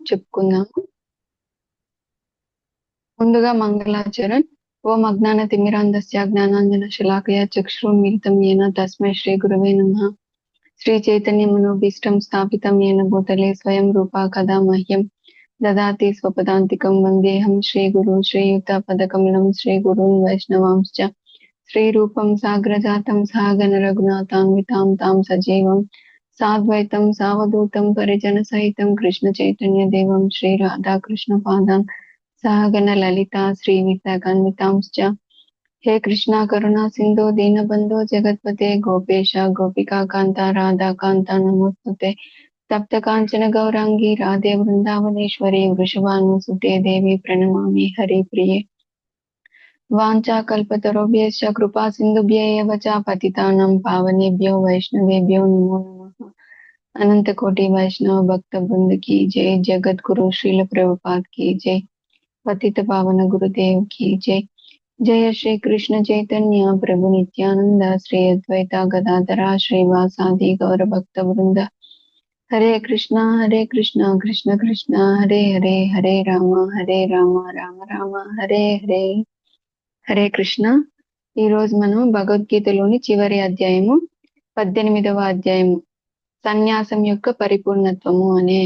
చెప్పుకుందాము. ముందుగా మంగళాచరణ్. ఓం అజ్ఞాన తిమిరాంధస్య జ్ఞానాంజన శలాకయ చక్షురున్మిలితం యేన తస్మై శ్రీ గురవే నమః. శ్రీ చైతన్య మనోభీష్టం స్థాపితం యేన భూతలే స్వయం రూపా కదా మహ్యం దదాతి స్వపదాంతికం. వందేహం శ్రీ గురు శ్రీయుత పదకమలం శ్రీ గురున్ వైష్ణవాంశ్చ శ్రీరూపం సాగ్రజాతం సాగన రఘునాథాన్వితాం తాం సజీవం సాద్వైతం సావధూతం పరిజన సహితం కృష్ణ చైతన్య దేవం శ్రీ రాధాకృష్ణ పాదాన్ సహగణ లలితా శ్రీ విశాఖాన్వితాంశ్చ. హే కృష్ణ కరుణా సింధు దీనబంధో జగత్పతే గోపేశ గోపికా కాంత రాధా కాంత నమోస్తుతే. తప్త కాంచన గౌరాంగి రాధే వృందావనేశ్వరి వృషభానుసుతే దేవి ప్రణమామి హరి ప్రియే. వాంఛా కల్పతరుభ్యశ్చ కృపా సింధుభ్య ఏవ చ పతితానాం పావనేభ్యో వైష్ణవేభ్యో నమో నమః. అనంత కోటి వైష్ణవ భక్త బృంద की जय. जगत गुरु श्रील प्रभुपाद की जय. पतित पावन गुरुदेव की जय. जय श्री कृष्ण चैतन्य प्रभु नित्यानंद श्री अद्वैता गदाधरा श्रीवासादि गौर भक्त वृंद. हरे कृष्णा कृष्ण कृष्ण हरे हरे हरे राम राम राम हरे हरे. హరే కృష్ణ. ఈ రోజు మనం భగవద్గీతలోని చివరి అధ్యాయము 18వ అధ్యాయము సన్యాసం యొక్క పరిపూర్ణత్వము అనే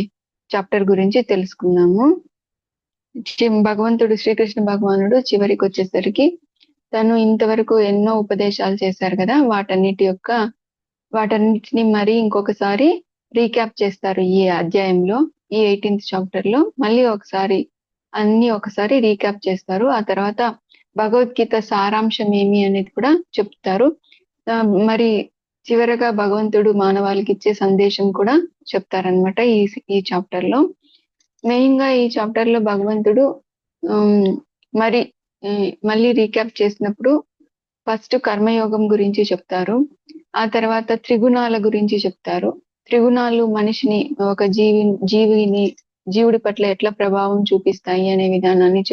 చాప్టర్ గురించి తెలుసుకుందాము. భగవంతుడు శ్రీకృష్ణ భగవానుడు చివరికి వచ్చేసరికి తను ఇంతవరకు ఎన్నో ఉపదేశాలు చేశారు కదా, వాటన్నిటిని మరి ఇంకొకసారి రీక్యాప్ చేస్తారు ఈ అధ్యాయంలో. ఈ 18th చాప్టర్ లో మళ్ళీ ఒకసారి రీక్యాప్ చేస్తారు. ఆ తర్వాత భగవద్గీత సారాంశం ఏమి అనేది కూడా చెప్తారు. మరి చివరగా భగవంతుడు మానవాళికి ఇచ్చే సందేశం కూడా చెప్తారనమాట ఈ చాప్టర్ లో. మెయిన్ గా ఈ చాప్టర్ లో భగవంతుడు మళ్ళీ రీక్యాప్ చేసినప్పుడు ఫస్ట్ కర్మయోగం గురించి చెప్తారు. ఆ తర్వాత త్రిగుణాల గురించి చెప్తారు. త్రిగుణాలు మనిషిని, ఒక జీవుడి పట్ల ఎట్లా ప్రభావం చూపిస్తాయి అనే విధానాన్ని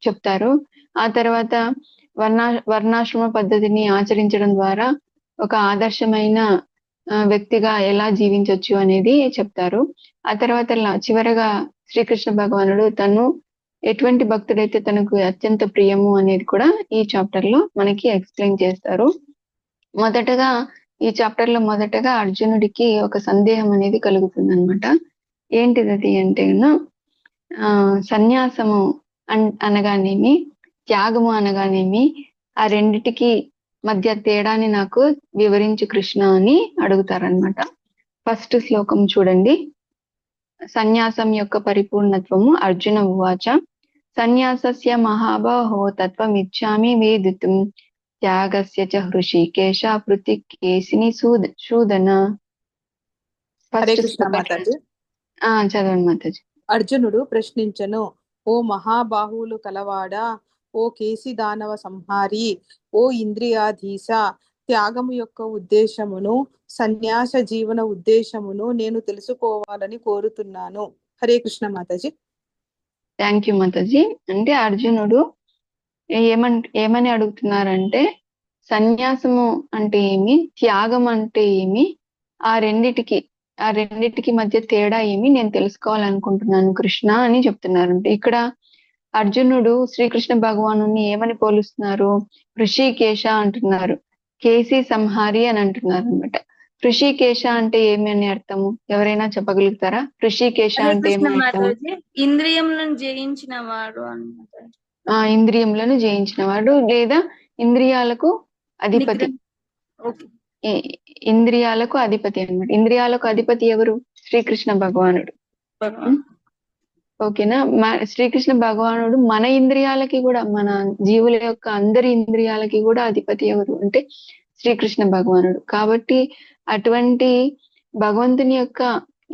చెప్తారు. ఆ తర్వాత వర్ణాశ్రమ పద్ధతిని ఆచరించడం ద్వారా ఒక ఆదర్శమైన వ్యక్తిగా ఎలా జీవించవచ్చు అనేది చెప్తారు. ఆ తర్వాత చివరగా శ్రీకృష్ణ భగవానుడు తను ఎటువంటి భక్తుడైతే తనకు అత్యంత ప్రియము అనేది కూడా ఈ చాప్టర్ లో మనకి ఎక్స్ప్లెయిన్ చేస్తారు. ఈ చాప్టర్ లో మొదటగా అర్జునుడికి ఒక సందేహం అనేది కలుగుతుంది అనమాట. ఏంటిది అంటే సన్యాసము అనగానేమి, త్యాగము అనగానేమి, ఆ రెండిటికి మధ్య తేడాని నాకు వివరించు కృష్ణ అని అడుగుతారనమాట. ఫస్ట్ శ్లోకం చూడండి. సన్యాసం యొక్క పరిపూర్ణత్వము. అర్జున ఉవాచ సన్యాసస్య మహాబాహో తత్వమిచ్చామి వేదితుం త్యాగస్య చ హృషికేశ పృథికేశిని శూదన. చదవండి మాతాజీ. అర్జునుడు ప్రశ్నించను, ఓ మహాబాహువులు కలవాడా, ఓ కేసి దానవ సంహారి, ఓ ఇంద్రియాధీశ, త్యాగము యొక్క ఉద్దేశమును, సన్యాస జీవన ఉద్దేశమును నేను తెలుసుకోవాలని కోరుతున్నాను. హరే కృష్ణ మాతాజీ. Thank you Mataji. అంటే అర్జునుడు ఏమని అడుగుతున్నారంటే, సన్యాసము అంటే ఏమి, త్యాగం అంటే ఏమి, ఆ రెండిటికి మధ్య తేడా ఏమి నేను తెలుసుకోవాలనుకుంటున్నాను కృష్ణ అని చెప్తున్నారంటే. ఇక్కడ అర్జునుడు శ్రీకృష్ణ భగవాను ఏమని పోలుస్తున్నారు? ఋషికేశ అంటున్నారు, కేసి సంహారి అని అంటున్నారు అనమాట. ఋషికేశ అంటే ఏమి అని అర్థము? ఎవరైనా చెప్పగలుగుతారా? ఋషికేశ అంటే ఏమని అర్థము? ఇంద్రియములను జయించిన వాడు అన్నమాట. ఇంద్రియములను జయించిన వాడు లేదా ఇంద్రియాలకు అధిపతి. ఇంద్రియాలకు అధిపతి అన్నమాట. ఇంద్రియాలకు అధిపతి ఎవరు? శ్రీకృష్ణ భగవానుడు. ఓకేనా? శ్రీకృష్ణ భగవానుడు మన ఇంద్రియాలకి కూడా, మన జీవుల యొక్క అందరి ఇంద్రియాలకి కూడా అధిపతి ఎవరు అంటే శ్రీకృష్ణ భగవానుడు. కాబట్టి అటువంటి భగవంతుని యొక్క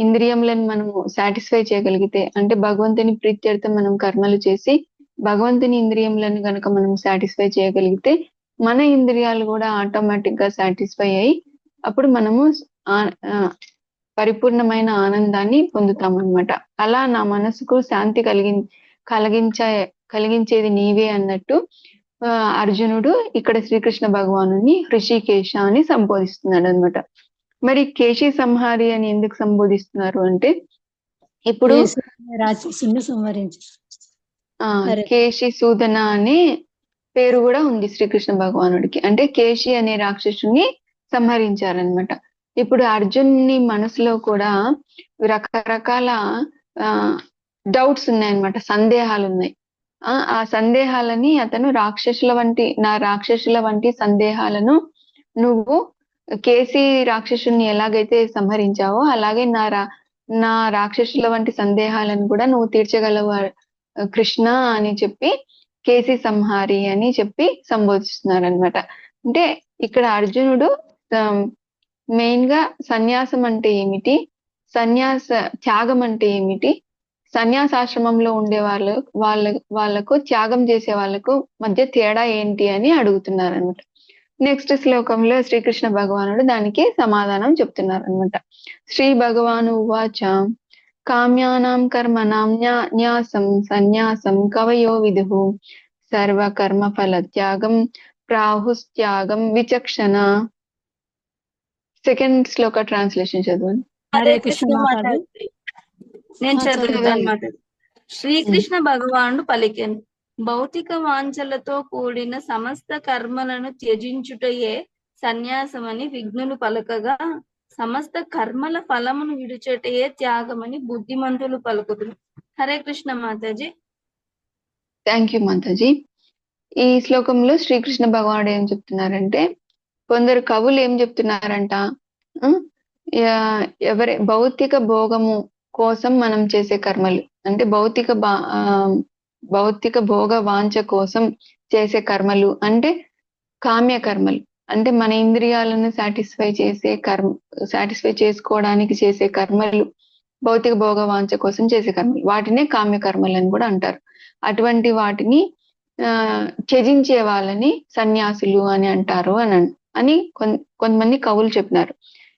ఇంద్రియములను మనము సాటిస్ఫై చేయగలిగితే, అంటే భగవంతుని ప్రీత్యర్థం మనం కర్మలు చేసి భగవంతుని ఇంద్రియములను గనక మనం సాటిస్ఫై చేయగలిగితే మన ఇంద్రియాలు కూడా ఆటోమేటిక్ గా సాటిస్ఫై అయ్యి అప్పుడు మనము పరిపూర్ణమైన ఆనందాన్ని పొందుతామన్నమాట. అలా నా మనసుకు శాంతి కలిగించేది నీవే అన్నట్టు అర్జునుడు ఇక్కడ శ్రీకృష్ణ భగవాను హృషికేశ అని సంబోధిస్తున్నాడు అనమాట. మరి కేశి సంహారి అని ఎందుకు సంబోధిస్తున్నారు అంటే, ఇప్పుడు రాక్షసుని సంహరించి హరే కేశి సూదన అనే పేరు కూడా ఉంది శ్రీకృష్ణ భగవానుడికి. అంటే కేశి అనే రాక్షసుని సంహరించారనమాట. ఇప్పుడు అర్జున్ని మనసులో కూడా రకరకాల డౌట్స్ ఉన్నాయన్నమాట, సందేహాలు ఉన్నాయి. ఆ సందేహాలని అతను రాక్షసుల వంటి సందేహాలను నువ్వు కేసి రాక్షసుని ఎలాగైతే సంహరించావో అలాగే నా రాక్షసుల వంటి సందేహాలను కూడా నువ్వు తీర్చగలవు కృష్ణ అని చెప్పి కేసి సంహారి అని చెప్పి సంబోధిస్తున్నారు అనమాట. అంటే ఇక్కడ అర్జునుడు మెయిన్ గా సన్యాసం అంటే ఏమిటి, త్యాగం అంటే ఏమిటి, సన్యాసాశ్రమంలో ఉండే వాళ్ళకు త్యాగం చేసే వాళ్ళకు మధ్య తేడా ఏంటి అని అడుగుతున్నారు అనమాట. నెక్స్ట్ శ్లోకంలో శ్రీకృష్ణ భగవానుడు దానికి సమాధానం చెప్తున్నారు అనమాట. శ్రీ భగవాను ఉవాచ కామ్యానాం కర్మణాం న్యాసం సన్యాసం కవయో విదుః సర్వకర్మ ఫల త్యాగం ప్రాహుస్త్యాగం విచక్షణ. సెకండ్ శ్లోక ట్రాన్స్లేషన్ చదవండి. హరే కృష్ణ మాతాజీ. నేను చదువుతాను చదవండి. మాతాజీ. శ్రీకృష్ణ భగవానుడు పలికెను, భౌతిక వాంఛలతో కూడిన సమస్త కర్మలను త్యజించుటయే సన్యాసమని విఘ్నులు పలకగా, సమస్త కర్మల ఫలమును విడుచటయే త్యాగమని బుద్ధిమంతులు పలుకుతున్నారు. హరే కృష్ణ మాతాజీ. Thank you Mataji. ఈ శ్లోకంలో శ్రీకృష్ణ భగవానుడు ఏం చెప్తున్నారంటే, కొందరు కవులు ఏం చెప్తున్నారంట, ఎవరి భౌతిక భోగము కోసం మనం చేసే కర్మలు అంటే భౌతిక భోగ వాంఛ కోసం చేసే కర్మలు అంటే కామ్య కర్మలు, అంటే మన ఇంద్రియాలను సాటిస్ఫై చేసుకోవడానికి చేసే కర్మలు, భౌతిక భోగ వాంఛ కోసం చేసే కర్మలు, వాటినే కామ్య కర్మలు అని కూడా అంటారు. అటువంటి వాటిని త్యజించే వాళ్ళని సన్యాసులు అని అంటారు అని కొంతమంది కవులు చెప్పినారు.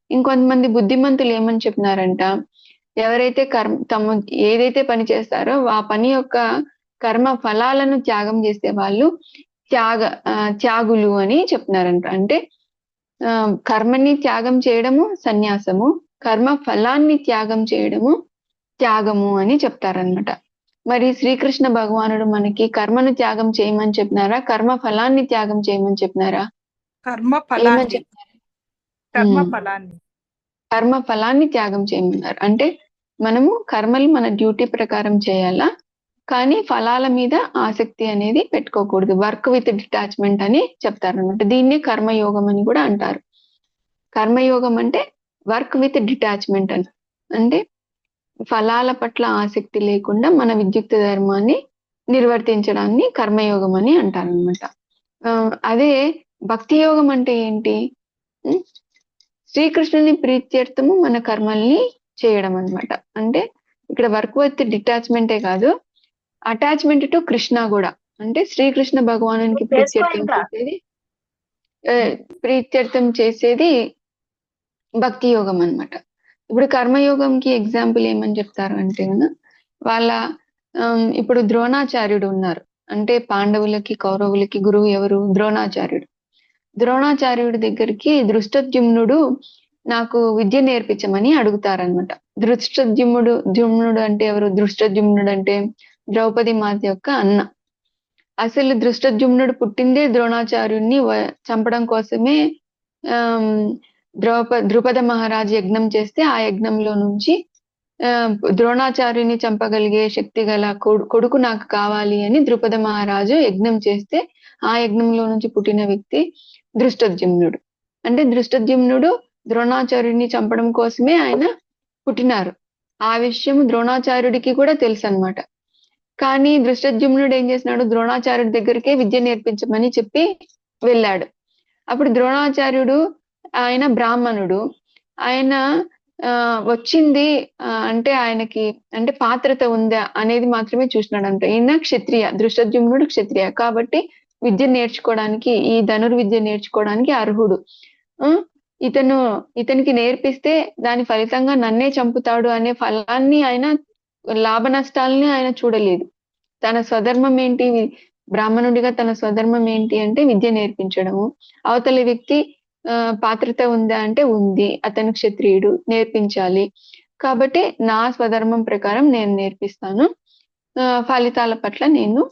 ఇంకొంతమంది బుద్ధిమంతులు ఏమని చెప్పినారంట, ఎవరైతే ఏదైతే పని చేస్తారో ఆ పని యొక్క కర్మ ఫలాలను త్యాగం చేసే వాళ్ళు త్యాగులు అని చెప్తున్నారంట. అంటే కర్మని త్యాగం చేయడము సన్యాసము, కర్మ ఫలాన్ని త్యాగం చేయడము త్యాగము అని చెప్తారనమాట. మరి శ్రీకృష్ణ భగవానుడు మనకి కర్మను త్యాగం చేయమని చెప్పినారా, కర్మ ఫలాన్ని త్యాగం చేయమని చెప్పినారా? కర్మ ఫలాన్ని త్యాగం చేయమన్నారు. అంటే మనము కర్మలు మన డ్యూటీ ప్రకారం చేయాలా, కానీ ఫలాల మీద ఆసక్తి అనేది పెట్టుకోకూడదు. వర్క్ విత్ డిటాచ్మెంట్ అని చెప్తారనమాట. దీన్నే కర్మయోగం అని కూడా అంటారు. కర్మయోగం అంటే వర్క్ విత్ డిటాచ్మెంట్ అని, అంటే ఫలాల పట్ల ఆసక్తి లేకుండా మన విద్యుక్త ధర్మాన్ని నిర్వర్తించడాన్ని కర్మయోగం అని అంటారనమాట. అదే భక్తి యోగం అంటే ఏంటి, శ్రీకృష్ణుని ప్రీత్యర్థము మన కర్మల్ని చేయడం అన్నమాట. అంటే ఇక్కడ వర్క్ విత్ డిటాచ్మెంటే కాదు, అటాచ్మెంట్ టు కృష్ణ కూడా. అంటే శ్రీకృష్ణ భగవానునికి ప్రీత్యర్థం చేసేది భక్తి యోగం అన్నమాట. ఇప్పుడు కర్మయోగంకి ఎగ్జాంపుల్ ఏమని చెప్తారు అంటే ఇప్పుడు ద్రోణాచార్యుడు ఉన్నారు. అంటే పాండవులకి కౌరవులకి గురువు ఎవరు? ద్రోణాచార్యుడు. ద్రోణాచార్యుడి దగ్గరికి దృష్టద్యుమ్నుడు నాకు విద్య నేర్పించమని అడుగుతారనమాట. దృష్టద్యుమ్నుడు అంటే ఎవరు? దృష్టద్యుమ్నుడు అంటే ద్రౌపది మాత యొక్క అన్న. అసలు దృష్టద్యుమ్నుడు పుట్టిందే ద్రోణాచార్యుడిని చంపడం కోసమే. ద్రుపద మహారాజు యజ్ఞం చేస్తే ఆ యజ్ఞంలో నుంచి ద్రోణాచార్యుని చంపగలిగే శక్తి గల కొడుకు నాకు కావాలి అని ద్రుపద మహారాజు యజ్ఞం చేస్తే ఆ యజ్ఞంలో నుంచి పుట్టిన వ్యక్తి దృష్టద్యుమ్నుడు. అంటే దృష్టద్యుమ్నుడు ద్రోణాచార్యుడిని చంపడం కోసమే ఆయన పుట్టినారు. ఆ విషయం ద్రోణాచార్యుడికి కూడా తెలుసు అనమాట. కానీ దృష్టద్యుమ్నుడు ఏం చేసినాడు, ద్రోణాచార్యుడి దగ్గరికే విద్య నేర్పించమని చెప్పి వెళ్ళాడు. అప్పుడు ద్రోణాచార్యుడు ఆయన బ్రాహ్మణుడు, ఆయన వచ్చింది అంటే ఆయనకి అంటే పాత్రత ఉందా అనేది మాత్రమే చూసినాడంట. ఈయన క్షత్రియ, దృష్టద్యుమ్నుడు క్షత్రియ కాబట్టి విద్య నేర్చుకోవడానికి, ఈ ధనుర్విద్య నేర్చుకోవడానికి అర్హుడు. ఇతనికి నేర్పిస్తే దాని ఫలితంగా నన్నే చంపుతాడు అనే ఫలాన్ని ఆయన, లాభ నష్టాలని ఆయన చూడలేదు. తన స్వధర్మం ఏంటి, బ్రాహ్మణుడిగా తన స్వధర్మం ఏంటి అంటే విద్య నేర్పించడము. అవతలి వ్యక్తి పాత్రత ఉందా అంటే ఉంది, అతను క్షత్రియుడు, నేర్పించాలి. కాబట్టి నా స్వధర్మం ప్రకారం నేను నేర్పిస్తాను, ఫలితాల పట్ల నేను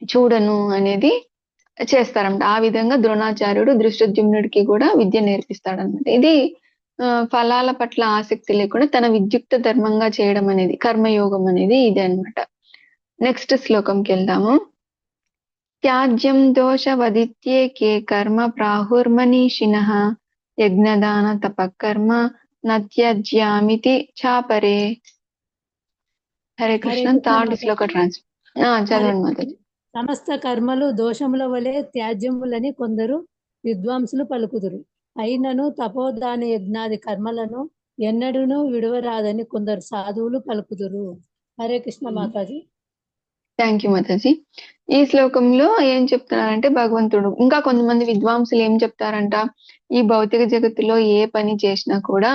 చూడను అనేది చేస్తారంట. ఆ విధంగా ద్రోణాచార్యుడు దృష్టద్యుమ్నుడికి కూడా విద్య నేర్పిస్తాడనమాట. ఇది ఫలాల పట్ల ఆసక్తి లేకుండా తన విద్యుక్త ధర్మంగా చేయడం అనేది, కర్మయోగం అనేది ఇదే అన్నమాట. నెక్స్ట్ శ్లోకంకి వెళ్దాము. త్యాజ్యం దోషవదిత్యేకే కర్మ ప్రాహుర్మనీషిణః యజ్ఞదాన తపకర్మ నత్యజ్యామితి చాపరే. హరే కృష్ణ. కృష్ణ థర్డ్ మాతాజీ. శ్లోక చదవండి మాతాజీ. సమస్త కర్మలు దోషముల వలె త్యాజ్యములని కొందరు విద్వాంసులు పలుకుదురు. అయినను తపోదాన యజ్ఞాది కర్మలను ఎన్నడూనూ విడవరాదని కొందరు సాధువులు పలుకుదురు. హరే కృష్ణ మాతాజీ. Thank you Mataji. ఈ శ్లోకంలో ఏం చెప్తున్నారంటే భగవంతుడు ఇంకా కొంతమంది విద్వాంసులు ఏం చెప్తారంట, ఈ భౌతిక జగత్తులో ఏ పని చేసినా కూడా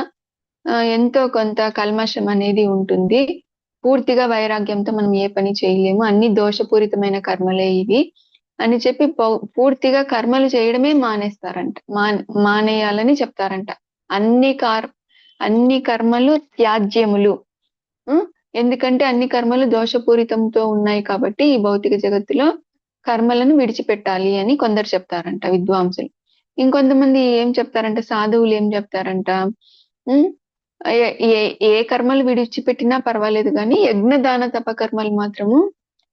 ఎంతో కొంత కల్మషం అనేది ఉంటుంది. పూర్తిగా వైరాగ్యంతో మనం ఏ పని చేయలేము, అన్ని దోషపూరితమైన కర్మలే ఇవి అని చెప్పి పూర్తిగా కర్మలు చేయడమే మానేస్తారంట, మానేయాలని చెప్తారంట. అన్ని కర్మలు త్యాజ్యములు. ఎందుకంటే అన్ని కర్మలు దోషపూరితంతో ఉన్నాయి కాబట్టి ఈ భౌతిక జగత్తులో కర్మలను విడిచిపెట్టాలి అని కొందరు చెప్తారంట విద్వాంసులు. ఇంకొంతమంది ఏం చెప్తారంట, సాధువులు ఏం చెప్తారంట, ఏ కర్మలు విడిచిపెట్టినా పర్వాలేదు కానీ యజ్ఞదాన తప కర్మలు మాత్రము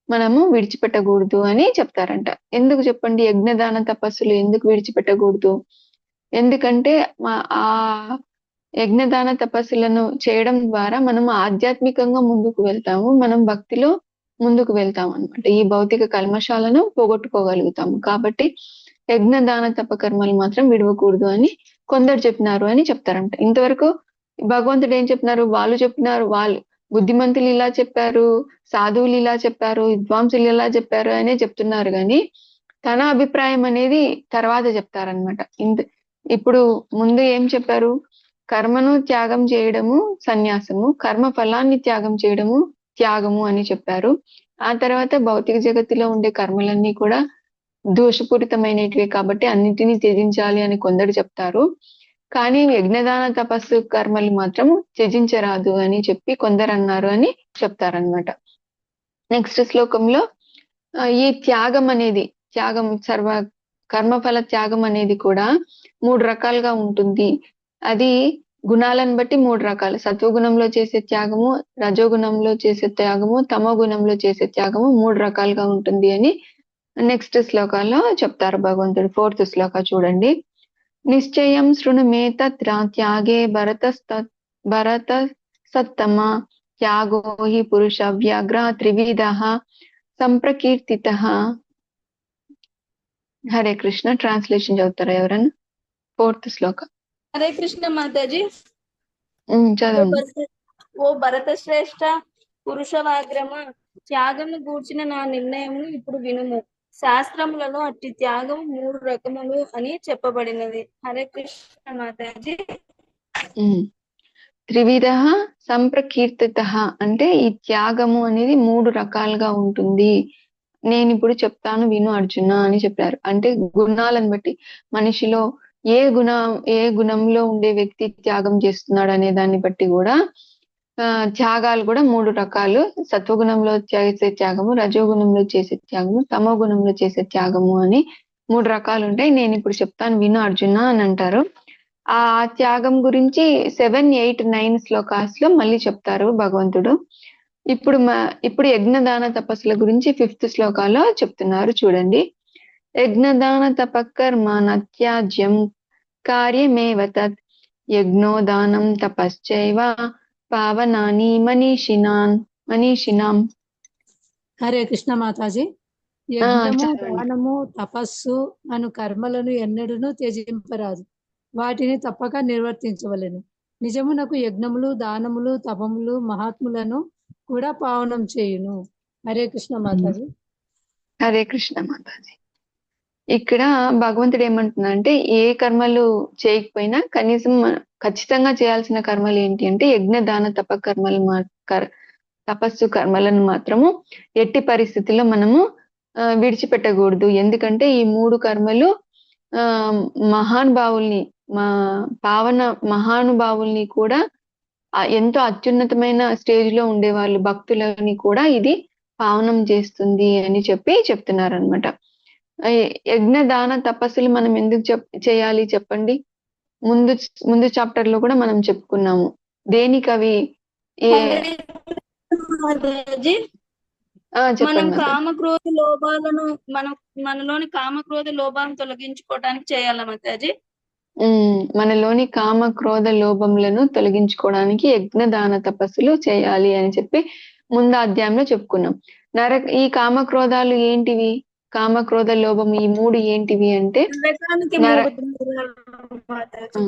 మనము విడిచిపెట్టకూడదు అని చెప్తారంట. ఎందుకు చెప్పండి, యజ్ఞదాన తపస్సులు ఎందుకు విడిచిపెట్టకూడదు? ఎందుకంటే ఆ యజ్ఞదాన తపస్సులను చేయడం ద్వారా మనం ఆధ్యాత్మికంగా ముందుకు వెళ్తాము, మనం భక్తిలో ముందుకు వెళ్తాము అనమాట. ఈ భౌతిక కల్మషాలను పోగొట్టుకోగలుగుతాము. కాబట్టి యజ్ఞదాన తపకర్మలు మాత్రం విడవకూడదు అని కొందరు చెప్పినారు అని చెప్తారంట. ఇంతవరకు భగవంతుడు ఏం చెప్పినారు, వాళ్ళు చెప్పినారు, వాళ్ళు బుద్ధిమంతులు ఇలా చెప్పారు, సాధువులు ఇలా చెప్పారు, విద్వాంసులు ఇలా చెప్పారు అనే చెప్తున్నారు కానీ తన అభిప్రాయం అనేది తర్వాత చెప్తారనమాట. ఇప్పుడు ముందు ఏం చెప్పారు, కర్మను త్యాగం చేయడము సన్యాసము, కర్మ ఫలాన్ని త్యాగం చేయడము త్యాగము అని చెప్పారు. ఆ తర్వాత భౌతిక జగత్తులో ఉండే కర్మలన్నీ కూడా దోషపూరితమైనటివి కాబట్టి అన్నిటినీ త్యజించాలి అని కొందరు చెప్తారు. కానీ యజ్ఞదాన తపస్సు కర్మలు మాత్రం త్యజించరాదు అని చెప్పి కొందరు అన్నారు అని చెప్తారనమాట. నెక్స్ట్ శ్లోకంలో ఈ త్యాగం అనేది, సర్వ కర్మఫల త్యాగం అనేది కూడా 3 రకాలుగా ఉంటుంది. అది గుణాలను బట్టి 3 రకాలు. సత్వగుణంలో చేసే త్యాగము, రజోగుణంలో చేసే త్యాగము, తమో గుణంలో చేసే త్యాగము 3 రకాలుగా ఉంటుంది అని నెక్స్ట్ శ్లోకాల్లో చెప్తారు భగవంతుడు. 4th శ్లోక చూడండి. నిశ్చయం శృణు మే తత్ర త్యాగే భరత సత్తమ త్యాగో హి పురుష వ్యాఘ్ర త్రివిధః సంప్రకీర్తితః. హరే కృష్ణ. ట్రాన్స్లేషన్ చదువుతారా ఎవరన్నా? 4th శ్లోక. హరే కృష్ణ మాతాజీ. చదవండి. ఓ భరత శ్రేష్ఠ పురుషవాగ్రమ, త్యాగము గూర్చిన నా నిర్ణయము ఇప్పుడు వినుము. శాస్త్రములలో అట్టి త్యాగము 3 రకములు అని చెప్పబడినది. హరే కృష్ణ మాతాజీ. త్రివిధః సంప్రకీర్తితః అంటే ఈ త్యాగము అనేది 3 రకాలుగా ఉంటుంది. నేను ఇప్పుడు చెప్తాను విను అర్జున అని చెప్పారు. అంటే గుణాలను బట్టి, మనిషిలో ఏ గుణంలో ఉండే వ్యక్తి త్యాగం చేస్తున్నాడు అనే దాన్ని బట్టి కూడా త్యాగాలు కూడా 3 రకాలు. సత్వగుణంలో చేసే త్యాగము, రజోగుణంలో చేసే త్యాగము, తమో గుణంలో చేసే త్యాగము అని 3 రకాలు ఉంటాయి. నేను ఇప్పుడు చెప్తాను విను అర్జున అని అంటారు. ఆ త్యాగం గురించి 7, 8, 9 శ్లోకాస్ లో మళ్ళీ చెప్తారు భగవంతుడు. ఇప్పుడు యజ్ఞదాన తపస్సుల గురించి 5th శ్లోకాలో చెప్తున్నారు చూడండి. యజ్ఞదాన తపకర్మ నత్యాజ్యం కార్యమేవ తత్ యజ్ఞోదానం తపశ్చైవ పావనాని మనీషినాం. హరే కృష్ణ మాతాజీ. యజ్ఞము, దానము, తపస్సు అను కర్మలను ఎన్నడూనూ త్యజింపరాదు, వాటిని తప్పక నిర్వర్తించవలెను. నిజమునకు యజ్ఞములు, దానములు, తపములు మహాత్ములను కూడా పావనం చేయును. హరే కృష్ణ మాతాజీ. హరే కృష్ణ మాతాజీ. ఇక్కడ భగవంతుడు ఏమంటున్నాడంటే ఏ కర్మలు చేయకపోయినా కనీసం ఖచ్చితంగా చేయాల్సిన కర్మలు ఏంటి అంటే యజ్ఞ దాన తప కర్మలు తపస్సు కర్మలను మాత్రము ఎట్టి పరిస్థితుల్లో మనము విడిచిపెట్టకూడదు. ఎందుకంటే ఈ 3 కర్మలు మహానుభావుల్ని, మహానుభావుల్ని కూడా ఎంతో అత్యున్నతమైన స్టేజ్ లో ఉండేవాళ్ళు భక్తులని కూడా ఇది పావనం చేస్తుంది అని చెప్తున్నారనమాట. యజ్ఞ దాన తపస్సులు మనం ఎందుకు చేయాలి చెప్పండి? ముందు ముందు చాప్టర్ లో కూడా మనం చెప్పుకున్నాము. దేనికి అవి? హరే మాతాజీ, మనం చెప్పండి మాతాజీ. కామక్రోధ లోభాలను మనలోని కామక్రోధ లోభాలను తొలగించుకోవడానికి చేయాలా మాతాజీ? మనలోని కామ క్రోధ లోభములను తొలగించుకోవడానికి యజ్ఞ దాన తపస్సులు చేయాలి అని చెప్పి ముందు అధ్యాయంలో చెప్పుకున్నాం. ఈ కామ క్రోధాలు ఏంటివి? కామ క్రోధ లోభం ఈ 3 ఏంటివి అంటే నరకానికి నర 3 ద్వారాలు మాతాజీ.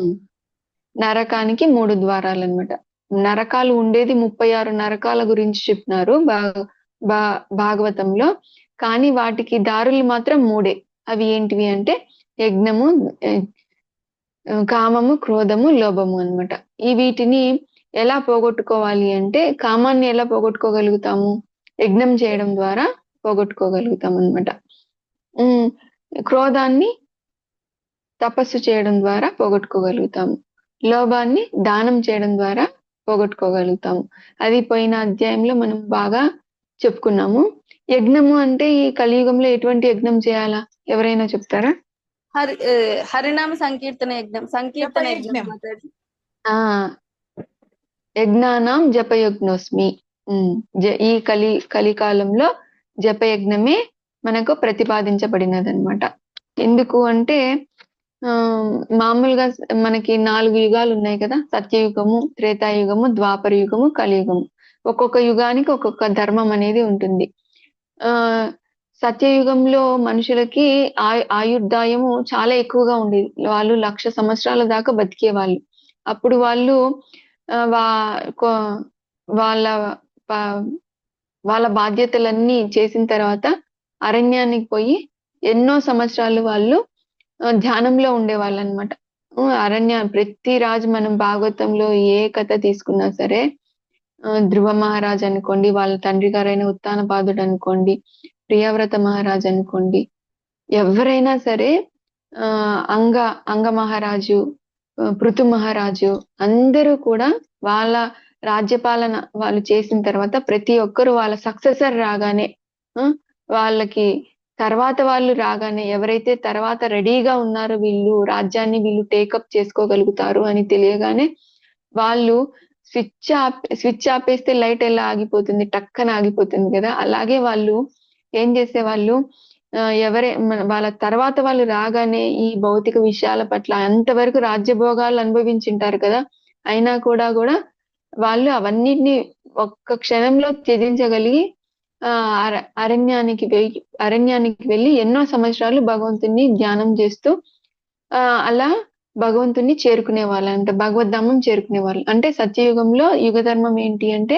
నరకానికి 3 ద్వారాలు అన్నమాట. నరకాలు ఉండేది 36 నరకాల గురించి చెప్పినారు భాగవతంలో. కానీ వాటికి దారులు మాత్రం 3. అవి ఏంటివి అంటే యజ్ఞము, కామము, క్రోధము, లోభము అన్నమాట. వీటిని ఎలా పోగొట్టుకోవాలి అంటే కామాన్ని ఎలా పోగొట్టుకోగలుగుతాము? యజ్ఞం చేయడం ద్వారా పోగొట్టుకోగలుగుతాం అన్నమాట. క్రోధాన్ని తపస్సు చేయడం ద్వారా పోగొట్టుకోగలుగుతాము. లోభాన్ని దానం చేయడం ద్వారా పోగొట్టుకోగలుగుతాము. అది పోయిన అధ్యాయంలో మనం బాగా చెప్పుకున్నాము. యజ్ఞము అంటే ఈ కలియుగంలో ఎటువంటి యజ్ఞం చేయాలా? ఎవరైనా చెప్తారా? హరినామ సంకీర్తన యజ్ఞం, సంకీర్తన యజ్ఞం మాతాజీ. యజ్ఞానాం జపయజ్ఞోస్మి. ఈ కలికాలంలో జపయజ్ఞమే మనకు ప్రతిపాదించబడినది అనమాట. ఎందుకు అంటే మామూలుగా మనకి 4 యుగాలు ఉన్నాయి కదా, సత్యయుగము, త్రేతాయుగము, ద్వాపర యుగము, కలియుగము. ఒక్కొక్క యుగానికి ఒక్కొక్క ధర్మం అనేది ఉంటుంది. సత్యయుగంలో మనుషులకి ఆయుర్దాయము చాలా ఎక్కువగా ఉండేది. వాళ్ళు 1,00,000 సంవత్సరాల దాకా బతికేవాళ్ళు. అప్పుడు వాళ్ళు వాళ్ళ బాధ్యతలన్నీ చేసిన తర్వాత అరణ్యానికి పోయి ఎన్నో సంవత్సరాలు వాళ్ళు ధ్యానంలో ఉండేవాళ్ళు అనమాట. ప్రతి రాజు మనం భాగవతంలో ఏ కథ తీసుకున్నా సరే, ధ్రువ మహారాజ్ అనుకోండి, వాళ్ళ తండ్రి గారైన ఉత్తానపాదుడు అనుకోండి, ప్రియవ్రత మహారాజ్ అనుకోండి, ఎవరైనా సరే, అంగ మహారాజు, పృథు మహారాజు, అందరూ కూడా వాళ్ళ రాజ్యపాలన వాళ్ళు చేసిన తర్వాత ప్రతి ఒక్కరు వాళ్ళ సక్సెసర్ రాగానే, వాళ్ళకి తర్వాత వాళ్ళు రాగానే, ఎవరైతే తర్వాత రెడీగా ఉన్నారో వీళ్ళు రాజ్యాన్ని వీళ్ళు టేకప్ చేసుకోగలుగుతారు అని తెలియగానే వాళ్ళు స్విచ్ ఆపేస్తే లైట్ ఎలా ఆగిపోతుంది, టక్కన ఆగిపోతుంది కదా, అలాగే వాళ్ళు ఏం చేసేవాళ్ళు, వాళ్ళ తర్వాత వాళ్ళు రాగానే ఈ భౌతిక విషయాల పట్ల అంతవరకు రాజ్యభోగాలు అనుభవించింటారు కదా, అయినా కూడా వాళ్ళు అవన్నిటిని ఒక్క క్షణంలో త్యజించగలిగి అరణ్యానికి వెళ్ళి ఎన్నో సంవత్సరాలు భగవంతుని ధ్యానం చేస్తూ అలా భగవంతుని చేరుకునే వాళ్ళంట, భగవద్ధామం చేరుకునే వాళ్ళు. అంటే సత్యయుగంలో యుగ ధర్మం ఏంటి అంటే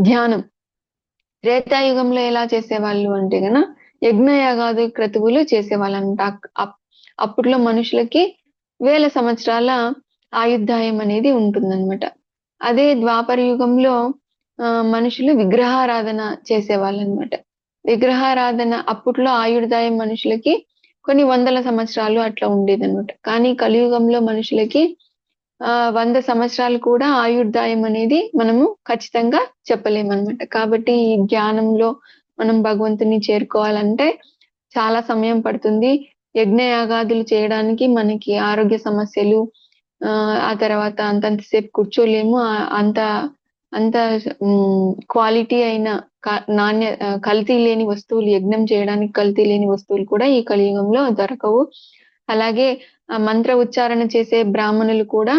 ధ్యానం. త్రేతాయుగంలో ఎలా చేసేవాళ్ళు అంటే గన యజ్ఞయాగాది క్రతువులు చేసేవాళ్ళంట. అప్పట్లో మనుషులకి 1000 సంవత్సరాల ఆయుర్దాయం అనేది ఉంటుందన్నమాట. అదే ద్వాపర యుగంలో మనుషులు విగ్రహారాధన చేసేవాళ్ళనమాట. విగ్రహారాధన అప్పట్లో ఆయుర్దాయం మనుషులకి కొన్ని 100 సంవత్సరాలు అట్లా ఉండేదన్నమాట. కానీ కలియుగంలో మనుషులకి 100 సంవత్సరాలు కూడా ఆయుర్దాయం అనేది మనము ఖచ్చితంగా చెప్పలేమన్నమాట. కాబట్టి ఈ జ్ఞానంలో మనం భగవంతుని చేరుకోవాలంటే చాలా సమయం పడుతుంది. యజ్ఞయాగాదులు చేయడానికి మనకి ఆరోగ్య సమస్యలు, ఆ తర్వాత అంతంతసేపు కూర్చోలేము. అంత క్వాలిటీ అయిన కల్తీ లేని వస్తువులు, యజ్ఞం చేయడానికి కల్తీ లేని వస్తువులు కూడా ఈ కలియుగంలో దొరకవు. అలాగే మంత్ర ఉచ్చారణ చేసే బ్రాహ్మణులు కూడా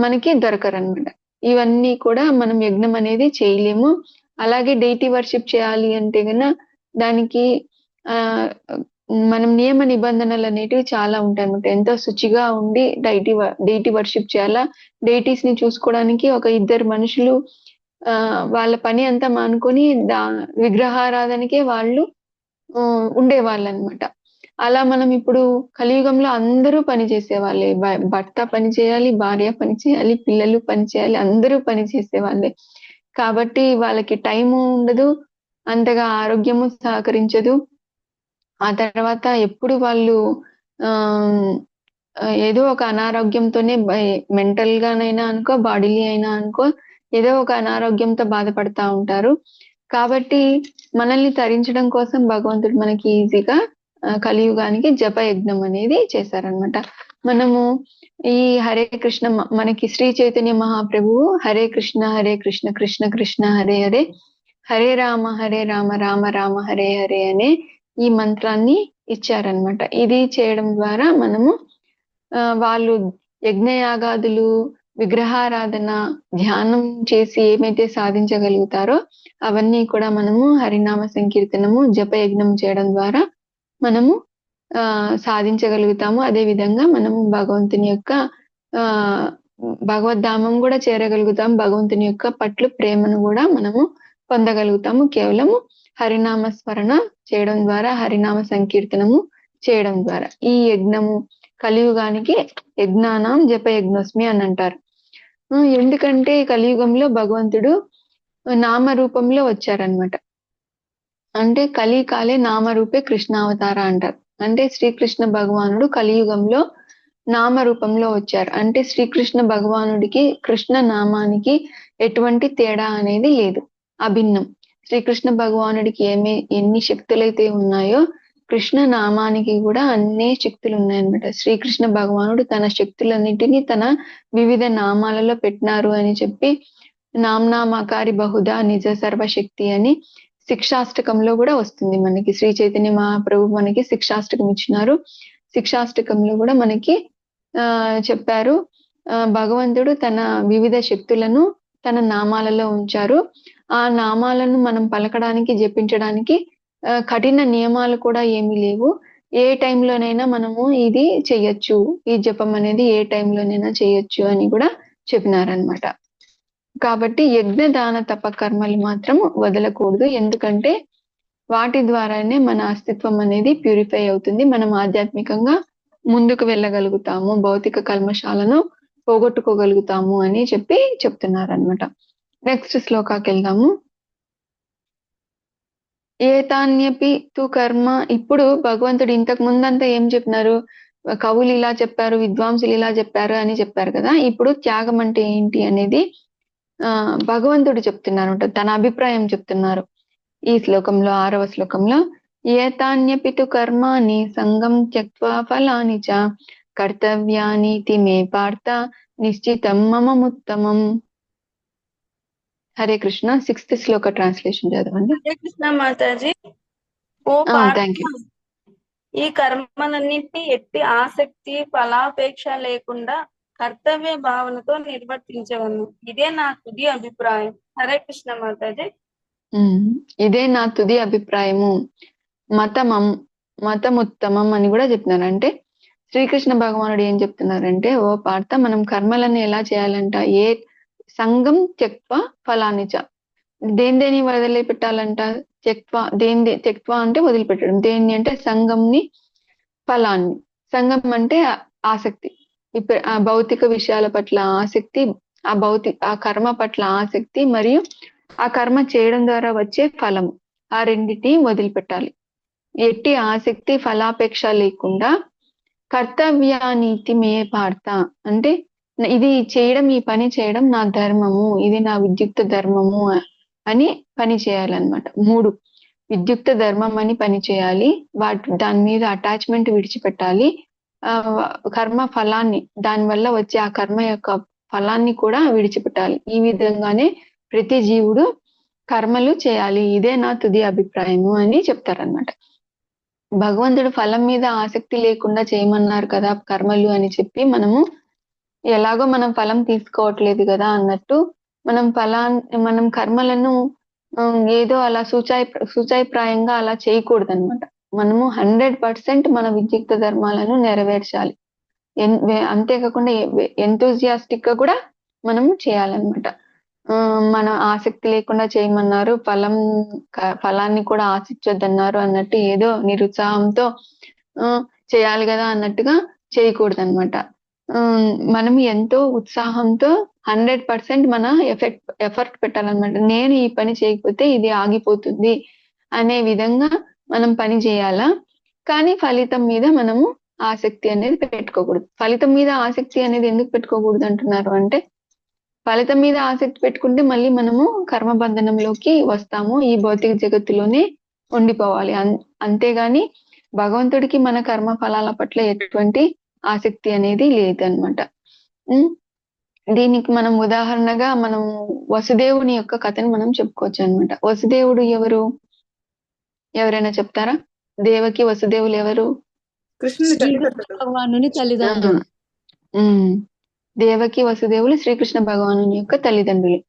మనకి దొరకరన్నమాట. ఇవన్నీ కూడా మనం యజ్ఞం అనేది చేయలేము. అలాగే డైటీ వర్షిప్ చేయాలి అంటే గన దానికి మనం నియమ నిబంధనలు అనేటివి చాలా ఉంటాయి అన్నమాట. ఎంతో శుచిగా ఉండి డైటీ వర్షిప్ చేయాలా. డైటీస్ ని చూసుకోవడానికి ఒక 2 మనుషులు వాళ్ళ పని అంతా మానుకొని విగ్రహారాధనకే వాళ్ళు ఉండేవాళ్ళు అనమాట. అలా మనం ఇప్పుడు కలియుగంలో అందరూ పని చేసేవాళ్ళే. భర్త పని చేయాలి, భార్య పని చేయాలి, పిల్లలు పని చేయాలి, అందరూ పని చేసేవాళ్ళే. కాబట్టి వాళ్ళకి టైము ఉండదు, అంతగా ఆరోగ్యము సహకరించదు. ఆ తర్వాత ఎప్పుడు వాళ్ళు ఏదో ఒక అనారోగ్యంతోనే మెంటల్ గానైనా అనుకో, బాడీలీ అయినా అనుకో, ఏదో ఒక అనారోగ్యంతో బాధపడతా ఉంటారు. కాబట్టి మనల్ని తరించడం కోసం భగవంతుడు మనకి ఈజీగా కలియుగానికి జప యజ్ఞం అనేది చేశారనమాట. మనము ఈ హరే కృష్ణ మనకి శ్రీ చైతన్య మహాప్రభువు హరే కృష్ణ కృష్ణ కృష్ణ హరే హరే, హరే రామ రామ రామ హరే హరే అనే ఈ మంత్రాన్ని ఇచ్చారనమాట. ఇది చేయడం ద్వారా మనము వాళ్ళు యజ్ఞయాగాదులు, విగ్రహారాధన, ధ్యానం చేసి ఏమైతే సాధించగలుగుతారో అవన్నీ కూడా మనము హరినామ సంకీర్తనము, జప యజ్ఞం చేయడం ద్వారా మనము సాధించగలుగుతాము. అదే విధంగా మనము భగవంతుని యొక్క భగవద్ధామం కూడా చేరగలుగుతాము. భగవంతుని యొక్క పట్ల ప్రేమను కూడా మనము పొందగలుగుతాము కేవలము హరినామ స్మరణ చేయడం ద్వారా, హరినామ సంకీర్తనము చేయడం ద్వారా. ఈ యజ్ఞము కలియుగానికి యజ్ఞానం జప యజ్ఞోస్మి అని అంటారు. ఎందుకంటే కలియుగంలో భగవంతుడు నామరూపంలో వచ్చారనమాట. అంటే కలికాలే నామరూపే కృష్ణావతార అంటారు. అంటే శ్రీకృష్ణ భగవానుడు కలియుగంలో నామరూపంలో వచ్చారు. అంటే శ్రీకృష్ణ భగవానుడికి కృష్ణ నామానికి ఎటువంటి తేడా అనేది లేదు, అభిన్నం. శ్రీకృష్ణ భగవానుడికి ఎన్ని శక్తులైతే ఉన్నాయో కృష్ణ నామానికి కూడా అన్నే శక్తులు ఉన్నాయన్నమాట. శ్రీకృష్ణ భగవానుడు తన శక్తులన్నింటినీ తన వివిధ నామాలలో పెట్టినారు అని చెప్పి నామ్నామాకారి బహుదా నిజ సర్వశక్తి అని శిక్షాష్టకంలో కూడా వస్తుంది మనకి. శ్రీ చైతన్య మహాప్రభు మనకి శిక్షాష్టకం ఇచ్చినారు. శిక్షాష్టకంలో కూడా మనకి చెప్పారు, భగవంతుడు తన వివిధ శక్తులను తన నామాలలో ఉంచారు. ఆ నామాలను మనం పలకడానికి, జపించడానికి కఠిన నియమాలు కూడా ఏమీ లేవు. ఏ టైంలోనైనా మనము ఇది చెయ్యొచ్చు, ఈ జపం అనేది ఏ టైంలోనైనా చేయొచ్చు అని కూడా చెప్పినారనమాట. కాబట్టి యజ్ఞ దాన తప కర్మలు మాత్రం వదలకూడదు. ఎందుకంటే వాటి ద్వారానే మన అస్తిత్వం అనేది ప్యూరిఫై అవుతుంది. మనం ఆధ్యాత్మికంగా ముందుకు వెళ్ళగలుగుతాము, భౌతిక కల్మషాలను పోగొట్టుకోగలుగుతాము అని చెప్తున్నారనమాట. నెక్స్ట్ శ్లోకాకి వెళ్దాము. ఏతాన్యపి తు కర్మ. ఇప్పుడు భగవంతుడు ఇంతకు ముందంతా ఏం చెప్పినారు, కవులు ఇలా చెప్పారు, విద్వాంసులు ఇలా చెప్పారు అని చెప్పారు కదా. ఇప్పుడు త్యాగం అంటే ఏంటి అనేది భగవంతుడు చెప్తున్నారు, తన అభిప్రాయం చెప్తున్నారు. ఈ శ్లోకంలో 6వ శ్లోకంలో ఏతాన్యపి తు కర్మాణి సంగం త్యక్త్వా ఫలాని చ కర్తవ్యానీతి మే పార్థ నిశ్చితం మమముత్తమం. హరే కృష్ణ. 6th శ్లోక ట్రాన్స్లేషన్ చదవండి. హరే కృష్ణ మాతాజీ. ఓ థ్యాంక్ యూ. ఈ కర్మలన్నింటినీ ఎట్టి ఆసక్తి ఫలాపేక్ష లేకుండా కర్తవ్య భావనతో నిర్వర్తించవలను. ఇదే నా తుది అభిప్రాయం. హరే కృష్ణ మాతాజీ. ఇదే నా తుది అభిప్రాయము, మతముత్తమం అని కూడా చెప్తున్నారు. అంటే శ్రీకృష్ణ భగవానుడు ఏం చెప్తున్నారంటే, ఓ పార్థ, మనం కర్మలను ఎలా చేయాలంట, ఏ సంగం త్యక్త్వ ఫలానిచ, దేని వదిలిపెట్టాలంట, త్యక్త్వ అంటే వదిలిపెట్టడం, దేన్ని అంటే సంగంని, ఫలాన్ని. సంగం అంటే ఆసక్తి, ఇప్పుడు ఆ భౌతిక విషయాల పట్ల ఆసక్తి, ఆ కర్మ పట్ల ఆసక్తి మరియు ఆ కర్మ చేయడం ద్వారా వచ్చే ఫలము, ఆ రెండింటిని వదిలిపెట్టాలి. ఎట్టి ఆసక్తి ఫలాపేక్ష లేకుండా కర్తవ్యానీతి మే పార్థ, అంటే ఇది చేయడం, ఈ పని చేయడం నా ధర్మము, ఇది నా విద్యుక్త ధర్మము అని పని చేయాలన్నమాట. 3 విద్యుక్త ధర్మం అని పని చేయాలి. దాని మీద అటాచ్మెంట్ విడిచిపెట్టాలి. కర్మ ఫలాన్ని, దానివల్ల వచ్చే ఆ కర్మ యొక్క ఫలాన్ని కూడా విడిచిపెట్టాలి. ఈ విధంగానే ప్రతి జీవుడు కర్మలు చేయాలి. ఇదే నా తుది అభిప్రాయము అని చెప్తారనమాట. భగవంతుడు ఫలం మీద ఆసక్తి లేకుండా చేయమన్నారు కదా కర్మలు అని చెప్పి, ఎలాగో మనం ఫలం తీసుకోవట్లేదు కదా అన్నట్టు మనం కర్మలను ఏదో అలా సూచాయప్రాయంగా అలా చేయకూడదు అనమాట. మనము 100% మన విద్యుక్త ధర్మాలను నెరవేర్చాలి. అంతేకాకుండా ఎంతూజియాస్టిక్ గా కూడా మనము చేయాలన్నమాట. మన ఆసక్తి లేకుండా చేయమన్నారు, ఫలాన్ని కూడా ఆశించొద్దన్నారు అన్నట్టు ఏదో నిరుత్సాహంతో చేయాలి కదా అన్నట్టుగా చేయకూడదు అనమాట. మనం ఎంతో ఉత్సాహంతో 100% మన ఎఫర్ట్ పెట్టాలన్నమాట. నేను ఈ పని చేయకపోతే ఇది ఆగిపోతుంది అనే విధంగా మనం పని చేయాలా. కానీ ఫలితం మీద మనము ఆసక్తి అనేది పెట్టుకోకూడదు. ఫలితం మీద ఆసక్తి అనేది ఎందుకు పెట్టుకోకూడదు అంటున్నారు అంటే, ఫలితం మీద ఆసక్తి పెట్టుకుంటే మళ్ళీ మనము కర్మబంధనంలోకి వస్తాము, ఈ భౌతిక జగత్తులోనే ఉండిపోవాలి. అంతేగాని భగవంతుడికి మన కర్మ ఫలాల పట్ల ఎటువంటి ఆసక్తి అనేది లేదన్నమాట. దీనికి మనం ఉదాహరణగా మనం వసుదేవుని యొక్క కథను మనం చెప్పుకోవచ్చు అన్నమాట. వసుదేవుడు ఎవరు? ఎవరైనా చెప్తారా? దేవకి వసుదేవులు ఎవరు? కృష్ణుని శ్రీకృష్ణ తల్లిదండ్రులు. భగవానుని తల్లిదండ్రులు. దేవకి వసుదేవులు శ్రీకృష్ణ భగవానుని యొక్క తల్లిదండ్రులు.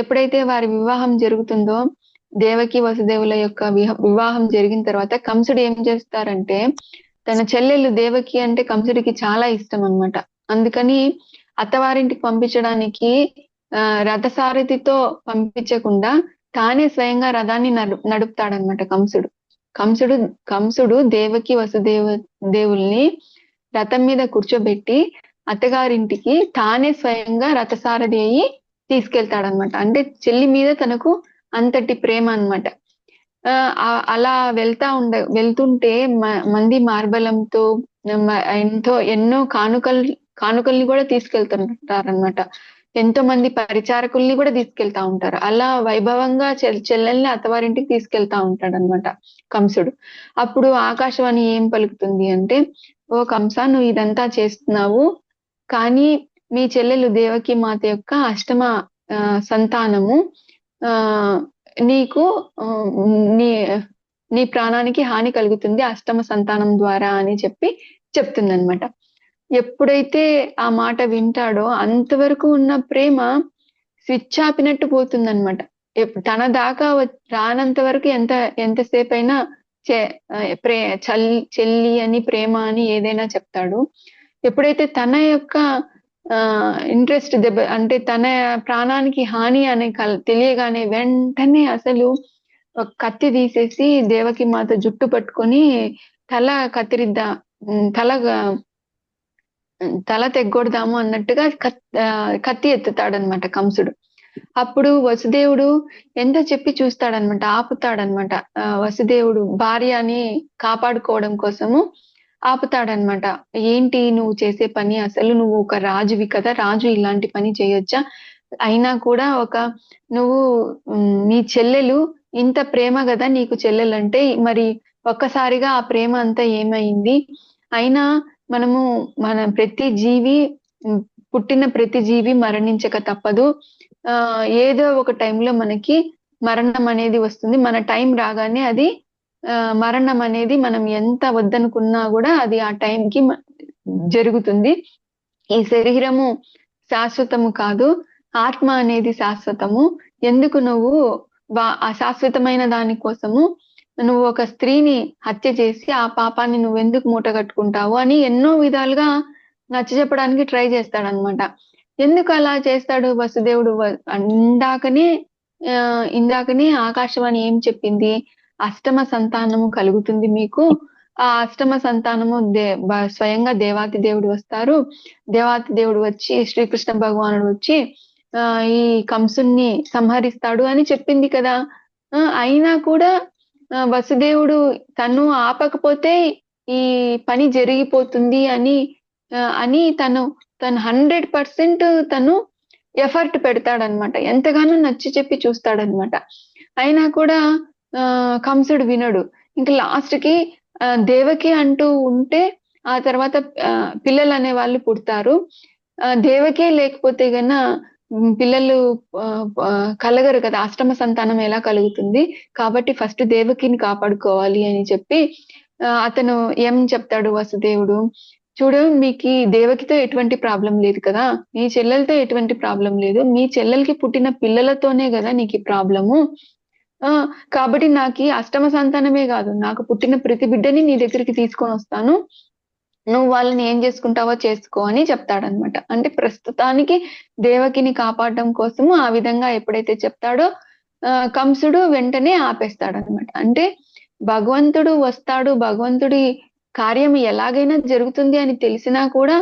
ఎప్పుడైతే వారి వివాహం జరుగుతుందో, దేవకి వసుదేవుల యొక్క వివాహం జరిగిన తర్వాత కంసుడు ఏం చేస్తారంటే, తన చెల్లెలు దేవకి అంటే కంసుడికి చాలా ఇష్టం అన్నమాట. అందుకని అత్తవారింటికి పంపించడానికి రథసారథితో పంపించకుండా తానే స్వయంగా రథాన్ని నడుపుతాడనమాట కంసుడు దేవకి దేవుల్ని రథం మీద కూర్చోబెట్టి అత్తగారింటికి తానే స్వయంగా రథసారథి అయ్యి తీసుకెళ్తాడనమాట. అంటే చెల్లి మీద తనకు అంతటి ప్రేమ అన్నమాట. అలా వెళ్తుంటే మంది మార్బలంతో ఎన్నో కానుకల్ని కూడా తీసుకెళ్తుంటారనమాట. ఎంతో మంది పరిచారకుల్ని కూడా తీసుకెళ్తా ఉంటారు. అలా వైభవంగా చెల్లెల్ని అత్తవారింటికి తీసుకెళ్తా ఉంటాడనమాట కంసుడు. అప్పుడు ఆకాశవాణి ఏం పలుకుతుంది అంటే, ఓ కంస, నువ్వు ఇదంతా చేస్తున్నావు, కానీ మీ చెల్లెలు దేవకి మాత యొక్క అష్టమ సంతానము నీకు నీ ప్రాణానికి హాని కలుగుతుంది అష్టమ సంతానం ద్వారా అని చెప్తుందన్నమాట. ఎప్పుడైతే ఆ మాట వింటాడో అంతవరకు ఉన్న ప్రేమ స్విచ్ ఆపినట్టు పోతుందన్నమాట. తన దాకా రానంత వరకు ఎంతసేపు అయినా చెల్లి అని ప్రేమ అని ఏదైనా చెప్తాడు. ఎప్పుడైతే తన యొక్క ఇంట్రెస్ట్ అంటే తన ప్రాణానికి హాని అని తెలియగానే వెంటనే అసలు కత్తి తీసేసి దేవకి మాత జుట్టు పట్టుకొని తల తెగ్గొడదాము అన్నట్టుగా కత్తి ఎత్తుతాడనమాట కంసుడు. అప్పుడు వసుదేవుడు ఎంత చెప్పి చూస్తాడనమాట, ఆపుతాడనమాట. వసుదేవుడు భార్యని కాపాడుకోవడం కోసము ఆపుతాడనమాట. ఏంటి నువ్వు చేసే పని? అసలు నువ్వు ఒక రాజువి కదా, రాజు ఇలాంటి పని చేయొచ్చా? అయినా కూడా నువ్వు నీ చెల్లెలు ఇంత ప్రేమ కదా నీకు చెల్లెలంటే, మరి ఒక్కసారిగా ఆ ప్రేమ అంతా ఏమైంది? అయినా మన పుట్టిన ప్రతి జీవి మరణించక తప్పదు. ఏదో ఒక టైంలో మనకి మరణం అనేది వస్తుంది. మన టైం రాగానే అది మరణం అనేది మనం ఎంత వద్దనుకున్నా కూడా అది ఆ టైంకి జరుగుతుంది. ఈ శరీరము శాశ్వతము కాదు, ఆత్మ అనేది శాశ్వతము. ఎందుకు నువ్వు అశాశ్వతమైన దాని కోసము నువ్వు ఒక స్త్రీని హత్య చేసి ఆ పాపాన్ని నువ్వెందుకు మూటగట్టుకుంటావు అని ఎన్నో విధాలుగా నచ్చజెప్పడానికి ట్రై చేస్తాడనమాట. ఎందుకు అలా చేస్తాడు వసుదేవుడు? ఇందాకనే ఆకాశవాణి ఏం చెప్పింది? అష్టమ సంతానము కలుగుతుంది మీకు. ఆ అష్టమ సంతానము స్వయంగా దేవాతి దేవుడు వస్తారు. దేవాతి దేవుడు వచ్చి శ్రీకృష్ణ భగవానుడు వచ్చి ఈ కంసుని సంహరిస్తాడు అని చెప్పింది కదా. అయినా కూడా వసుదేవుడు తను ఆపకపోతే ఈ పని జరిగిపోతుంది అని తను 100% తను ఎఫర్ట్ పెడతాడనమాట. ఎంతగానో నచ్చి చెప్పి చూస్తాడనమాట. అయినా కూడా కంసుడు వినడు. ఇంకా లాస్ట్ కి దేవకి అంటూ ఉంటే ఆ తర్వాత పిల్లలు అనే వాళ్ళు పుడతారు. దేవకే లేకపోతే గన పిల్లలు కలగరు కదా, అష్టమ సంతానం ఎలా కలుగుతుంది? కాబట్టి ఫస్ట్ దేవకిని కాపాడుకోవాలి అని చెప్పి అతను ఏం చెప్తాడు వసుదేవుడు, చూడు మీకు దేవకితో ఎటువంటి ప్రాబ్లం లేదు కదా, నీ చెల్లెలతో ఎటువంటి ప్రాబ్లం లేదు, మీ చెల్లెలకి పుట్టిన పిల్లలతోనే కదా నీకు ప్రాబ్లము. కాబట్టి నాకు అష్టమ సంతానమే కాదు, నాకు పుట్టిన ప్రతి బిడ్డని నీ దగ్గరికి తీసుకొని వస్తాను, నువ్వు వాళ్ళని ఏం చేసుకుంటావో చేసుకో అని చెప్తాడనమాట. అంటే ప్రస్తుతానికి దేవకిని కాపాడడం కోసము ఆ విధంగా ఎప్పుడైతే చెప్తాడో కంసుడు వెంటనే ఆపేస్తాడనమాట. అంటే భగవంతుడు వస్తాడు, భగవంతుడి కార్యం ఎలాగైనా జరుగుతుంది అని తెలిసినా కూడా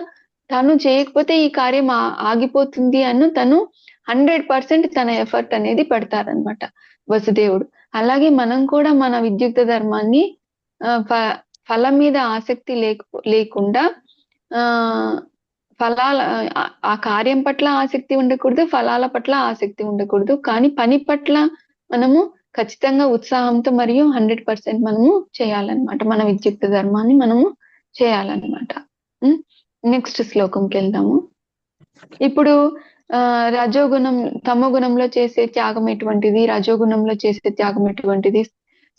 తను చేయకపోతే ఈ కార్యం ఆగిపోతుంది అని తను 100% తన ఎఫర్ట్ అనేది పెడతారనమాట వసుదేవుడు. అలాగే మనం కూడా మన విద్యుక్త ధర్మాన్ని ఫలం మీద ఆసక్తి లేకుండా ఆ ఫలాల ఆ కార్యం పట్ల ఆసక్తి ఉండకూడదు, ఫలాల పట్ల ఆసక్తి ఉండకూడదు. కానీ పని పట్ల మనము ఖచ్చితంగా ఉత్సాహంతో మరియు 100% మనము చేయాలన్నమాట. మన విద్యుక్త ధర్మాన్ని మనము చేయాలన్నమాట. నెక్స్ట్ శ్లోకంకి వెళ్దాము. ఇప్పుడు రజోగుణం, తమోగుణంలో చేసే త్యాగం ఎటువంటిది, రజోగుణంలో చేసే త్యాగం ఎటువంటిది,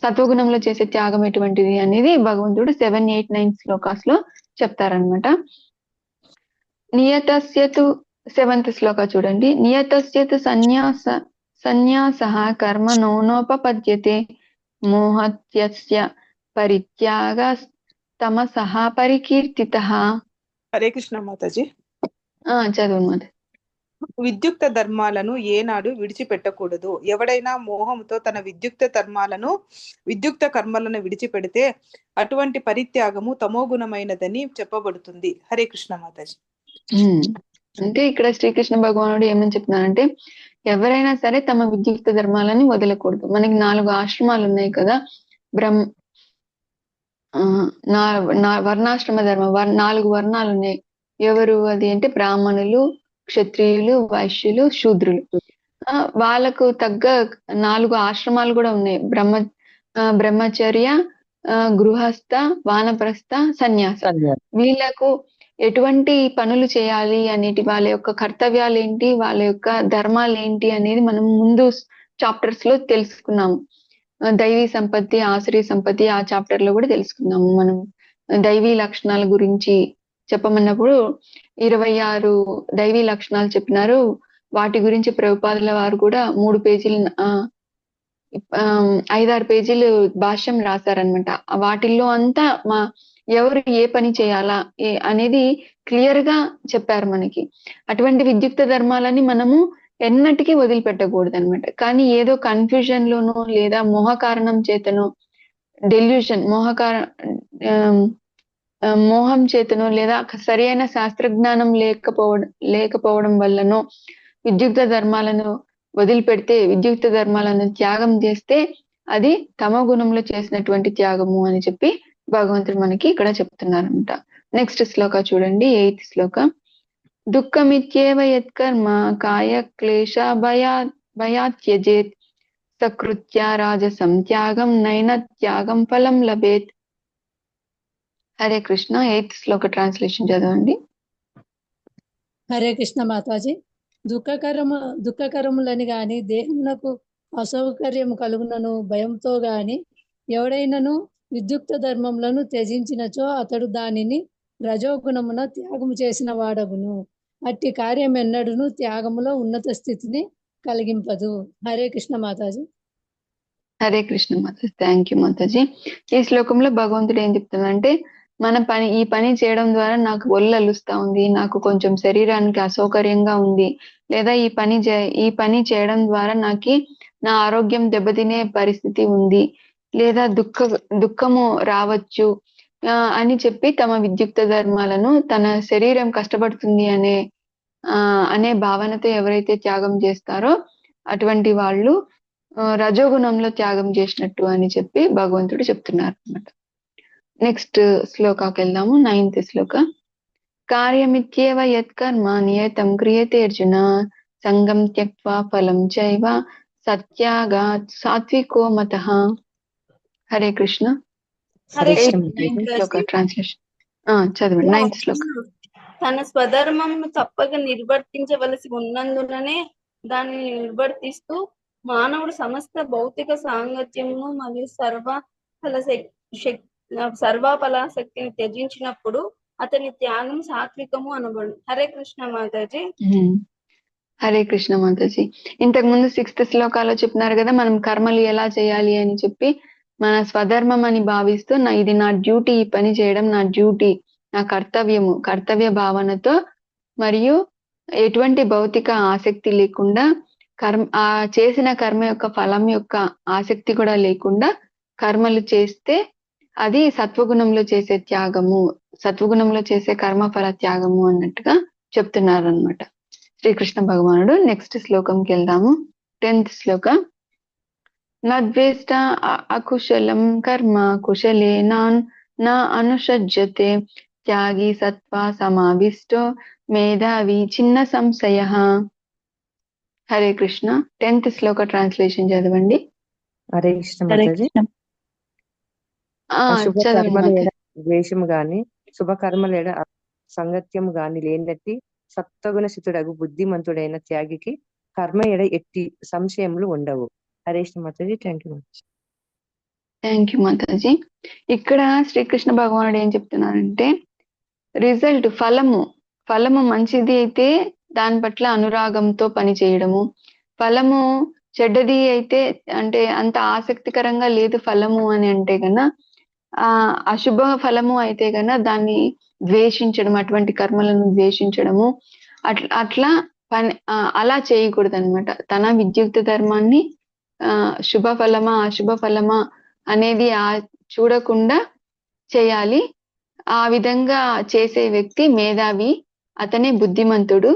సత్వగుణంలో చేసే త్యాగం ఎటువంటిది అనేది భగవంతుడు 7, 8, 9 శ్లోకాస్ లో చెప్తారనమాట. నియతస్యతు 7th శ్లోక చూడండి. నియతస్యతు సన్యాసః కర్మణో నోపపద్యతే మోహత్యస్య పరిత్యాగస్తమసః పరికీర్తితః. హరే కృష్ణ మాతాజీ. చదువు మాత. విద్యుక్త ధర్మాలను ఏనాడు విడిచిపెట్టకూడదు. ఎవడైనా మోహంతో తన విద్యుక్త కర్మలను విడిచిపెడితే అటువంటి పరిత్యాగము తమోగుణమైనదని చెప్పబడుతుంది. హరే కృష్ణ మాతాజీ. అంటే ఇక్కడ శ్రీకృష్ణ భగవానుడు ఏమని చెప్తున్నారంటే, ఎవరైనా సరే తమ విద్యుక్త ధర్మాలని వదలకూడదు. మనకి 4 ఆశ్రమాలు ఉన్నాయి కదా, వర్ణాశ్రమ ధర్మం, 4 వర్ణాలు ఉన్నాయి. ఎవరు అది అంటే బ్రాహ్మణులు, క్షత్రియులు, వైశ్యులు, శూద్రులు. వాళ్ళకు తగ్గ 4 ఆశ్రమాలు కూడా ఉన్నాయి. బ్రహ్మచర్య, గృహస్థ, వానప్రస్థ, సన్యాస. వీళ్ళకు ఎటువంటి పనులు చేయాలి అనేటి, వాళ్ళ యొక్క కర్తవ్యాలు ఏంటి, వాళ్ళ యొక్క ధర్మాలు ఏంటి అనేది మనం ముందు చాప్టర్స్ లో తెలుసుకున్నాము. దైవీ సంపత్తి, ఆశ్రయ సంపత్తి ఆ చాప్టర్ లో కూడా తెలుసుకున్నాము. మనం దైవీ లక్షణాల గురించి చెప్పమన్నప్పుడు 26 దైవీ లక్షణాలు చెప్పినారు. వాటి గురించి ప్రభుపాదుల వారు కూడా 3 పేజీలు 5-6 పేజీలు భాష్యం రాశారనమాట. వాటిల్లో అంతా ఎవరు ఏ పని చేయాలా అనేది క్లియర్ గా చెప్పారు మనకి. అటువంటి విద్యుక్త ధర్మాలని మనము ఎన్నటికీ వదిలిపెట్టకూడదు అనమాట. కానీ ఏదో కన్ఫ్యూజన్ లోనో లేదా మోహ కారణం చేతనో, డెల్యూషన్ మోహం చేతనో లేదా సరి అయిన శాస్త్రజ్ఞానం లేకపోవడం వల్లనో విద్యుక్త ధర్మాలను వదిలిపెడితే, విద్యుక్త ధర్మాలను త్యాగం చేస్తే అది తమో గుణంలో చేసినటువంటి త్యాగము అని చెప్పి భగవంతుడు మనకి ఇక్కడ చెప్తున్నారనమాట. నెక్స్ట్ శ్లోక చూడండి, 8th శ్లోక. దుఃఖమిత్యేవ యత్కర్మ కాయ క్లేశ భయాత్యజేత్ సకృత్య రాజసం త్యాగం నైన త్యాగం ఫలం లభేత్. హరే కృష్ణ. 8th శ్లోక ట్రాన్స్లేషన్ చదవండి. హరే కృష్ణ మాతాజీ. దుఃఖకరములని గాని దేహమునకు అసౌకర్యము కలుగునను భయంతో గాని ఎవడైనను విద్యుక్త ధర్మములను త్యజించినచో అతడు దానిని రజోగుణమున త్యాగము చేసిన వాడగును. అట్టి కార్యం ఎన్నడును త్యాగములో ఉన్నత స్థితిని కలిగింపదు. హరే కృష్ణ మాతాజీ. హరే కృష్ణ మాతాజీ. Thank you Mataji. ఈ శ్లోకంలో భగవంతుడు ఏం చెప్తున్నాడంటే, ఈ పని చేయడం ద్వారా నాకు ఒళ్ళు అలుస్తా ఉంది, నాకు కొంచెం శరీరానికి అసౌకర్యంగా ఉంది, లేదా ఈ పని చేయడం ద్వారా నా ఆరోగ్యం దెబ్బతినే పరిస్థితి ఉంది, లేదా దుఃఖము రావచ్చు అని చెప్పి తమ విద్యుక్త ధర్మాలను, తన శరీరం కష్టపడుతుంది అనే భావనతో ఎవరైతే త్యాగం చేస్తారో అటువంటి వాళ్ళు రజోగుణంలో త్యాగం చేసినట్టు అని చెప్పి భగవంతుడు చెప్తున్నారు అన్నమాట. నెక్స్ట్ శ్లోకాకి వెళ్దాము. 9th శ్లోక. కార్యమిత్యేవ యత్కర్మ నియతం క్రియతే అర్జున సంగం త్యక్త్వా ఫలం చైవ సత్యాగాత్ సాత్వికో మతః. హరే కృష్ణ. ట్రాన్స్లేషన్ చదవండి. 9th శ్లోక. తన స్వధర్మమును తప్పక నిర్వర్తించవలసి ఉన్నందుననే దానిని నిర్వర్తిస్తూ మానవుడు సమస్త భౌతిక సాంగత్యమును మరియు సర్వఫలాశక్తిని త్యజించినప్పుడు అతని త్యాగం సాత్వికము అనబడు. హరే కృష్ణ మాతాజీ. హరే కృష్ణ మాతాజీ. ఇంతకు ముందు 6th శ్లోకాలో చెప్పినారు కదా, మనం కర్మలు ఎలా చేయాలి అని చెప్పి మన స్వధర్మం అని భావిస్తూ ఇది నా డ్యూటీ, ఈ పని చేయడం నా డ్యూటీ, నా కర్తవ్యము, కర్తవ్య భావనతో మరియు ఎటువంటి భౌతిక ఆసక్తి లేకుండా, చేసిన కర్మ యొక్క ఫలం యొక్క ఆసక్తి కూడా లేకుండా కర్మలు చేస్తే అది సత్వగుణంలో చేసే త్యాగము, సత్వగుణంలో చేసే కర్మఫల త్యాగము అన్నట్టుగా చెప్తున్నారు అనమాట శ్రీకృష్ణ భగవానుడు. నెక్స్ట్ శ్లోకంకి వెళ్దాము. 10th శ్లోక. నద్వేష్ట అకుశలం కర్మ కుశలేనాన్ నా అనుషజ్యతే త్యాగి సత్వా సమావిష్టో మేధావి చిన్న సంశయ. హరే కృష్ణ. 10th శ్లోక ట్రాన్స్లేషన్ చదవండి. హరే కృష్ణ హరే మాతాజీ. కృష్ణ. శుభ చదవండి కర్మల మాతాజీ. ఎడ ద్వేషము గాని శుభకర్మల ఎడ సంగత్యము గాని లేనట్టి సత్వగుణ స్థితుడగు బుద్ధిమంతుడైన త్యాగికి కర్మ ఎడ ఎట్టి సంశయములు ఉండవు. Hare Krishna Mataji. Thank you. Thank you Mataji. ఇక్కడ శ్రీకృష్ణ భగవానుడు ఏం చెప్తున్నారంటే రిజల్ట్ ఫలము మంచిది అయితే దాని పట్ల అనురాగంతో పని చేయడము, ఫలము చెడ్డది అయితే అంటే అంత ఆసక్తికరంగా లేదు ఫలము అని అంటే కన్నా అశుభ ఫలము అయితే కన్నా దాన్ని ద్వేషించడం, అటువంటి కర్మలను ద్వేషించడము అట్లా పని అలా చేయకూడదు అనమాట. తన విద్యుక్త ధర్మాన్ని శుభ ఫలమా అశుభ ఫలమా అనేది చూడకుండా చేయాలి. ఆ విధంగా చేసే వ్యక్తి మేధావి, అతనే బుద్ధిమంతుడు,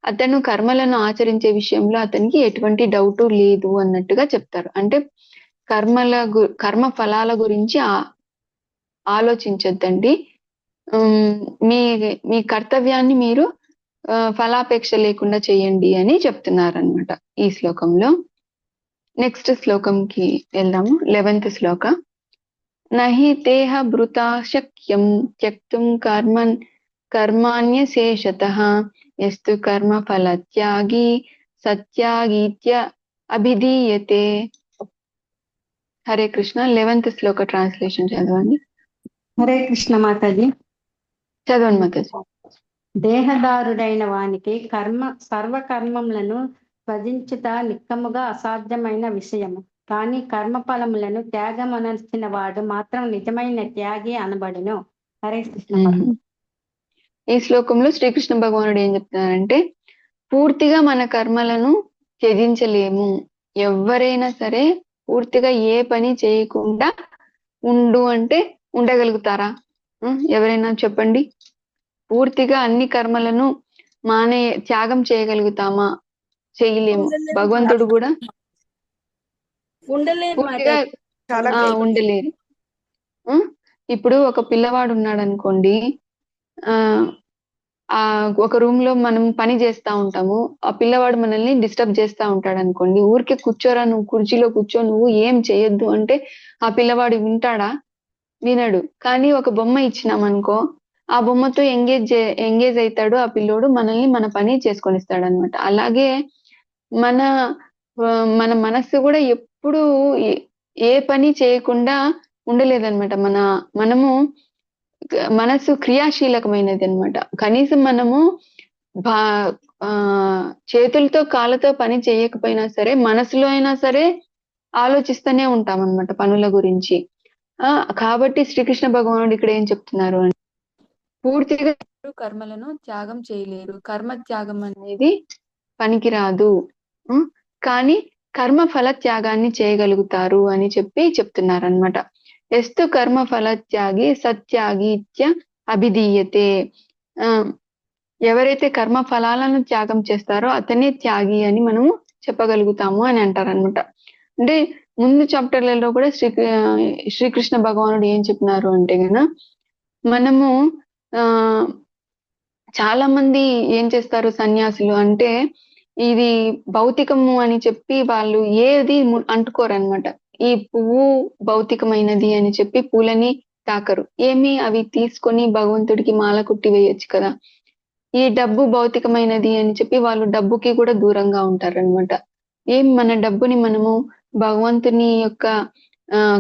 అతను కర్మలను ఆచరించే విషయంలో అతనికి ఎటువంటి డౌటు లేదు అన్నట్టుగా చెప్తారు. అంటే కర్మ ఫలాల గురించి ఆలోచించొద్దండి. మీ కర్తవ్యాన్ని మీరు ఫలాపేక్ష లేకుండా చేయండి అని చెప్తున్నారు అనమాట ఈ శ్లోకంలో. నెక్స్ట్ శ్లోకంకి వెళ్దాము. 11th శ్లోక. నహి తేహ భృతా శక్యం త్యక్తుం కర్మాణ్యశేషతః యస్తు కర్మ ఫల త్యాగి సత్యాగీత్య అభిధీయతే. హరే కృష్ణ. 11th శ్లోక ట్రాన్స్లేషన్ చదవండి. హరే కృష్ణ మాతాజీ. చదవండి మాతాజీ. దేహదారుడైన వానికి సర్వకర్మములను త్యజించుట నిక్కముగా అసాధ్యమైన విషయము. కానీ కర్మఫలములను త్యాగమనర్చిన వాడు మాత్రం నిజమైన త్యాగి అనబడును. హరే కృష్ణ. ఈ శ్లోకంలో శ్రీకృష్ణ భగవానుడు ఏం చెప్తున్నారంటే పూర్తిగా మన కర్మలను త్యజించలేము. ఎవరైనా సరే పూర్తిగా ఏ పని చేయకుండా ఉండు అంటే ఉండగలుగుతారా? ఎవరైనా చెప్పండి. పూర్తిగా అన్ని కర్మలను త్యాగం చేయగలుగుతామా? చేయలేము. భగవంతుడు కూడా పూర్తిగా ఉండలేరు. ఇప్పుడు ఒక పిల్లవాడు ఉన్నాడు అనుకోండి, ఒక రూమ్ లో మనం పని చేస్తా ఉంటాము, ఆ పిల్లవాడు మనల్ని డిస్టర్బ్ చేస్తా ఉంటాడు అనుకోండి, ఊరికే కూర్చోరా, నువ్వు కుర్చీలో కూర్చో, నువ్వు ఏం చేయొద్దు అంటే ఆ పిల్లవాడు వింటాడా? వినడు. కానీ ఒక బొమ్మ ఇచ్చినాం అనుకో, ఆ బొమ్మతో ఎంగేజ్ అవుతాడు ఆ పిల్లోడు, మనల్ని మన పని చేసుకొనిస్తాడు అనమాట. అలాగే మన మనస్సు కూడా ఎప్పుడు ఏ పని చేయకుండా ఉండలేదన్నమాట. మనము మనస్సు క్రియాశీలకమైనది అనమాట. కనీసం మనము చేతులతో కాళ్ళతో పని చేయకపోయినా సరే మనసులో అయినా సరే ఆలోచిస్తూనే ఉంటాం అనమాట పనుల గురించి. కాబట్టి శ్రీకృష్ణ భగవానుడు ఇక్కడ ఏం చెప్తున్నారు అంటే పూర్తిగా కర్మలను త్యాగం చేయలేరు. కర్మ త్యాగం అనేది పనికిరాదు, కానీ కర్మ ఫల త్యాగాన్ని చేయగలుగుతారు అని చెప్తున్నారు అనమాట. ఎస్తు కర్మ ఫల త్యాగి సత్యాగీత్య అభిధీయతే. ఎవరైతే కర్మ ఫలాలను త్యాగం చేస్తారో అతనే త్యాగి అని మనము చెప్పగలుగుతాము అని అంటారనమాట. అంటే ముందు చాప్టర్లలో కూడా శ్రీకృష్ణ భగవానుడు ఏం చెప్పినారు అంటే గన మనము చాలా మంది ఏం చేస్తారు సన్యాసులు అంటే ఇది భౌతికము అని చెప్పి వాళ్ళు ఏది అంటుకోరనమాట. ఈ పువ్వు భౌతికమైనది అని చెప్పి పూలని తాకరు. అవి తీసుకొని భగవంతుడికి మాల కుట్టి వేయొచ్చు కదా. ఈ డబ్బు భౌతికమైనది అని చెప్పి వాళ్ళు డబ్బుకి కూడా దూరంగా ఉంటారనమాట. మన డబ్బుని మనము భగవంతుని యొక్క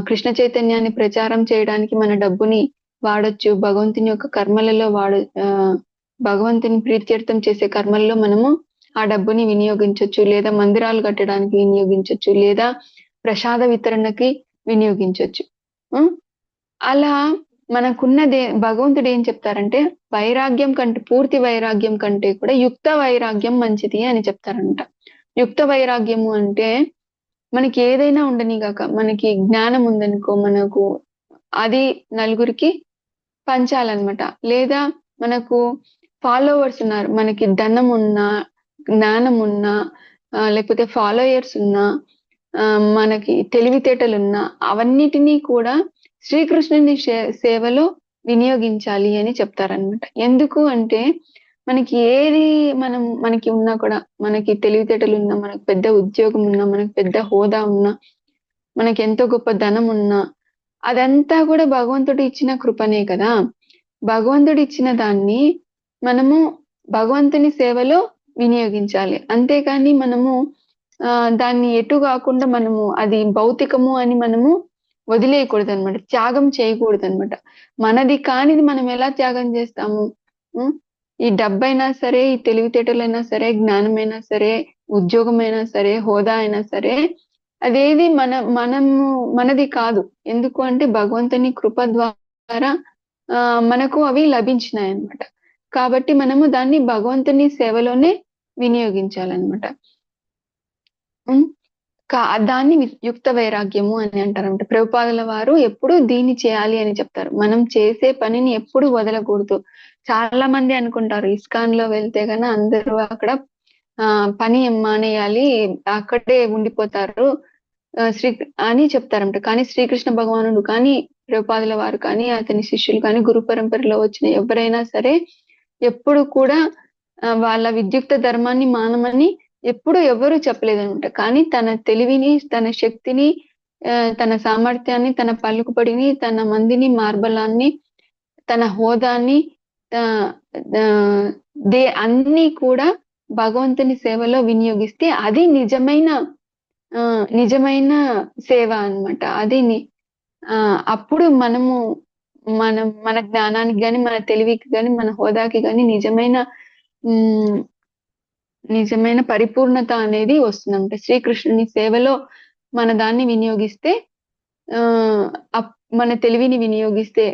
కృష్ణ చైతన్యాన్ని ప్రచారం చేయడానికి మన డబ్బుని వాడొచ్చు. భగవంతుని యొక్క కర్మలలో భగవంతుని ప్రీత్యర్థం చేసే కర్మల్లో మనము ఆ డబ్బుని వినియోగించవచ్చు, లేదా మందిరాలు కట్టడానికి వినియోగించవచ్చు, లేదా ప్రసాద వితరణకి వినియోగించవచ్చు. అలా మనకున్నదే భగవంతుడు ఏం చెప్తారంటే వైరాగ్యం కంటే, పూర్తి వైరాగ్యం కంటే కూడా యుక్త వైరాగ్యం మంచిది అని చెప్తారంట. యుక్త వైరాగ్యము అంటే మనకి ఏదైనా ఉండని కాక, మనకి జ్ఞానం ఉందనుకో, మనకు అది నలుగురికి పంచాలన్నమాట. లేదా మనకు ఫాలోవర్స్ ఉన్నారు, మనకి ధనం ఉన్నా జ్ఞానం ఉన్నా లేకపోతే ఫాలోయర్స్ ఉన్నా మనకి తెలివితేటలున్నా అవన్నిటినీ కూడా శ్రీకృష్ణుని సేవలో వినియోగించాలి అని చెప్తారనమాట. ఎందుకు అంటే మనకి ఏది మనకి ఉన్నా కూడా, మనకి తెలివితేటలు ఉన్నా, మనకు పెద్ద ఉద్యోగం ఉన్నా, మనకు పెద్ద హోదా ఉన్నా, మనకి ఎంతో గొప్ప ధనం ఉన్నా, అదంతా కూడా భగవంతుడు ఇచ్చిన కృపనే కదా. భగవంతుడు ఇచ్చిన దాన్ని మనము భగవంతుని సేవలో వినియోగించాలి. అంతేకాని మనము దాన్ని ఎటు కాకుండా మనము అది భౌతికము అని మనము వదిలేయకూడదు అనమాట, త్యాగం చేయకూడదు అనమాట. మనది కానిది మనం ఎలా త్యాగం చేస్తాము? ఈ డబ్బైనా సరే, ఈ తెలివితేటలైనా సరే, జ్ఞానమైనా సరే, ఉద్యోగమైనా సరే, హోదా అయినా సరే, అదేది మనది కాదు. ఎందుకు అంటే భగవంతుని కృప ద్వారా మనకు అవి లభించినాయి అన్నమాట. కాబట్టి మనము దాన్ని భగవంతుని సేవలోనే వినియోగించాలన్నమాట. దాన్ని యుక్త వైరాగ్యము అని అంటారంట. ప్రభుపాదుల వారు ఎప్పుడు దీన్ని చేయాలి అని చెప్తారు. మనం చేసే పనిని ఎప్పుడు వదలకూడదు. చాలా మంది అనుకుంటారు ఇస్కాన్ లో వెళ్తే కన్నా అందరూ అక్కడ పని మానేయాలి, అక్కడే ఉండిపోతారు అని చెప్తారంట. కానీ శ్రీకృష్ణ భగవానుడు కానీ, ప్రభుపాదుల వారు కానీ, అతని శిష్యులు కానీ, గురు పరంపరలో వచ్చిన ఎవరైనా సరే ఎప్పుడు కూడా వాళ్ళ విద్యుక్త ధర్మాన్ని మానమని ఎప్పుడు ఎవరు చెప్పలేదనమాట. కానీ తన తెలివిని, తన శక్తిని, తన సామర్థ్యాన్ని, తన పలుకుబడిని, తన మందిని, మార్బలాన్ని, తన హోదాన్ని, అన్ని కూడా భగవంతుని సేవలో వినియోగిస్తే అది నిజమైన సేవ అన్నమాట. అది అప్పుడు మన జ్ఞానానికి గాని, మన తెలివికి గాని, మన హోదాకి గాని నిజమైన పరిపూర్ణత అనేది వస్తుందంట. శ్రీకృష్ణుని సేవలో మన దాన్ని వినియోగిస్తే, మన తెలివిని వినియోగిస్తే,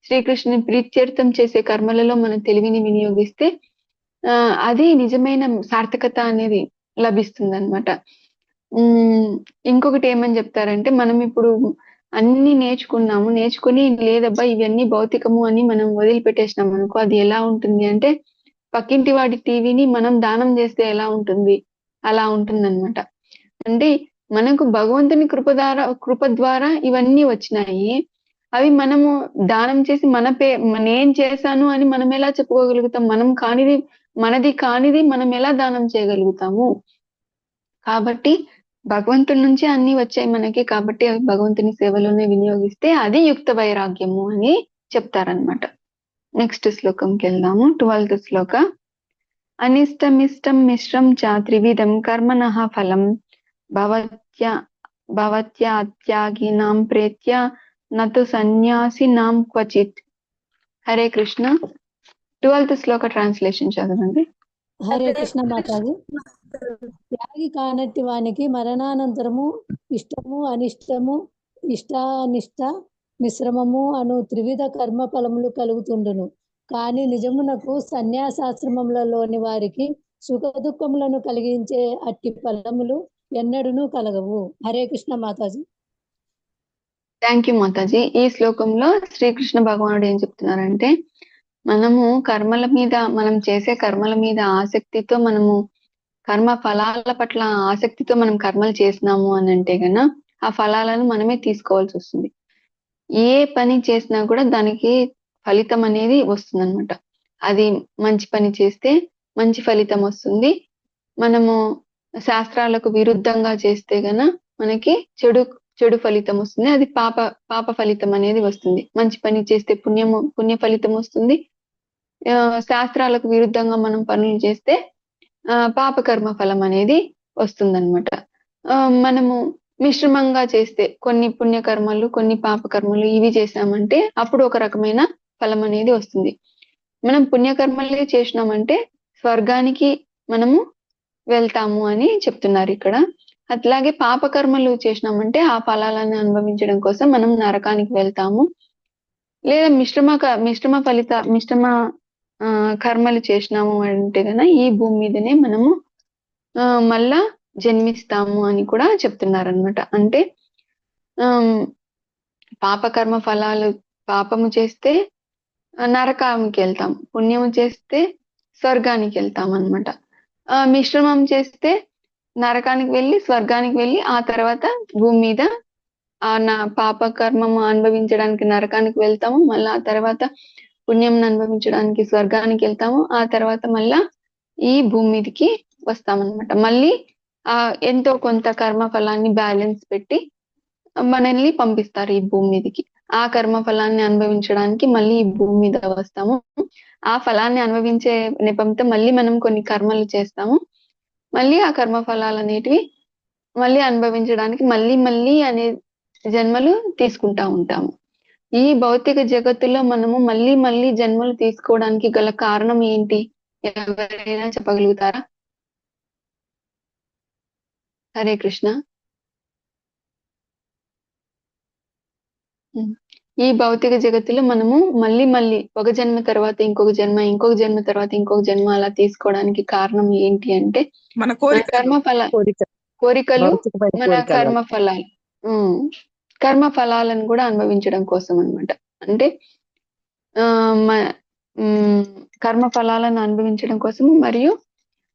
శ్రీకృష్ణుని ప్రీత్యర్థం చేసే కర్మలలో మన తెలివిని వినియోగిస్తే అది నిజమైన సార్థకత అనేది లభిస్తుంది అనమాట. ఇంకొకటి ఏమని చెప్తారంటే, మనం ఇప్పుడు అన్ని నేర్చుకుని లేదబ్బా ఇవన్నీ భౌతికము అని మనం వదిలిపెట్టేసినాం అనుకో, అది ఎలా ఉంటుంది అంటే పక్కింటి వాడి టీవీని మనం దానం చేస్తే ఎలా ఉంటుంది అలా ఉంటుందన్నమాట. అంటే మనకు భగవంతుని కృప ద్వారా ఇవన్నీ వచ్చినాయి. అవి మనము దానం చేసి నేను చేశాను అని మనం ఎలా చెప్పుకోగలుగుతాం? మనది కానిది మనం ఎలా దానం చేయగలుగుతాము? కాబట్టి భగవంతుడి నుంచి అన్ని వచ్చాయి మనకి, కాబట్టి అవి భగవంతుని సేవలోనే వినియోగిస్తే అది యుక్త వైరాగ్యము అని చెప్తారనమాట. నెక్స్ట్ శ్లోకంకి వెళ్దాము. 12th శ్లోక. అనిష్టమిష్టం మిశ్రం చ త్రివిధం కర్మణః ఫలం భవత్యాత్యాగినాం ప్రేత్య నతు సన్యాసినాం క్వచిత్. హరే కృష్ణ. 12th శ్లోక ట్రాన్స్లేషన్ చదవండి. హరే కృష్ణ మాతాజీ. త్యాగి కానట్టి వానికి మరణానంతరము ఇష్టము అనిష్టము, ఇష్టానిష్ట మిశ్రమము అను త్రివిధ కర్మ ఫలములు కలుగుతుండును. కానీ నిజమునకు సన్యాసాశ్రమములలోని వారికి సుఖ దుఃఖములను కలిగించే అట్టి ఫలములు ఎన్నడూనూ కలగవు. హరే కృష్ణ మాతాజీ. Thank you Mataji. ఈ శ్లోకంలో శ్రీకృష్ణ భగవానుడు ఏం చెప్తున్నారంటే, మనం చేసే కర్మల మీద ఆసక్తితో, మనము కర్మ ఫలాల పట్ల ఆసక్తితో మనం కర్మలు చేసినాము అని అంటే గన ఆ ఫలాలను మనమే తీసుకోవాల్సి వస్తుంది. ఏ పని చేసినా కూడా దానికి ఫలితం అనేది వస్తుంది అనమాట. అది మంచి పని చేస్తే మంచి ఫలితం వస్తుంది. మనము శాస్త్రాలకు విరుద్ధంగా చేస్తే గన మనకి చెడు ఫలితం వస్తుంది. అది పాప ఫలితం అనేది వస్తుంది. మంచి పని చేస్తే పుణ్య ఫలితం వస్తుంది. శాస్త్రాలకు విరుద్ధంగా మనం పనులు చేస్తే పాపకర్మ ఫలం అనేది వస్తుందన్నమాట. మనము మిశ్రమంగా చేస్తే కొన్ని పుణ్యకర్మలు, కొన్ని పాపకర్మలు ఇవి చేసామంటే అప్పుడు ఒక రకమైన ఫలం అనేది వస్తుంది. మనం పుణ్యకర్మలే చేసినామంటే స్వర్గానికి మనము వెళ్తాము అని చెప్తున్నారు ఇక్కడ. అట్లాగే పాపకర్మలు చేసినామంటే ఆ ఫలాలను అనుభవించడం కోసం మనం నరకానికి వెళ్తాము. లేదా మిశ్రమ కర్మలు చేసినాము అంటే కన్నా ఈ భూమి మీదనే మనము మళ్ళా జన్మిస్తాము అని కూడా చెప్తున్నారనమాట. అంటే పాపకర్మ ఫలాలు, పాపము చేస్తే నరకానికి వెళ్తాం, పుణ్యము చేస్తే స్వర్గానికి వెళ్తాం అనమాట. మిశ్రమం చేస్తే నరకానికి వెళ్ళి స్వర్గానికి వెళ్ళి ఆ తర్వాత భూమి మీద నా పాప కర్మము అనుభవించడానికి నరకానికి వెళ్తాము, మళ్ళీ ఆ తర్వాత పుణ్యం అనుభవించడానికి స్వర్గానికి వెళ్తాము, ఆ తర్వాత మళ్ళా ఈ భూమి మీదకి వస్తామన్నమాట. మళ్ళీ ఎంతో కొంత కర్మ ఫలాన్ని బ్యాలెన్స్ పెట్టి మనల్ని పంపిస్తారు ఈ భూమి మీదకి. ఆ కర్మ ఫలాన్ని అనుభవించడానికి మళ్ళీ ఈ భూమి మీద వస్తాము. ఆ ఫలాన్ని అనుభవించే నెపంతో మళ్ళీ మనం కొన్ని కర్మలు చేస్తాము. మళ్ళీ ఆ కర్మ ఫలాలు అనేటివి మళ్ళీ అనుభవించడానికి మళ్ళీ మళ్ళీ అనే జన్మలు తీసుకుంటా ఉంటాము. ఈ భౌతిక జగత్తులో మనము మళ్ళీ మళ్ళీ జన్మలు తీసుకోవడానికి గల కారణం ఏంటి? ఎవరైనా చెప్పగలుగుతారా? హరే కృష్ణ. ఈ భౌతిక జగత్తులో మనము మళ్ళీ మళ్ళీ ఒక జన్మ తర్వాత ఇంకొక జన్మ, ఇంకొక జన్మ తర్వాత ఇంకొక జన్మ అలా తీసుకోవడానికి కారణం ఏంటి అంటే మన కోరికలు, భౌతికమైన మన కోరికలు. కర్మ ఫలాలు. కర్మ ఫలాలను కూడా అనుభవించడం కోసం అన్నమాట. అంటే కర్మ ఫలాలను అనుభవించడం కోసము మరియు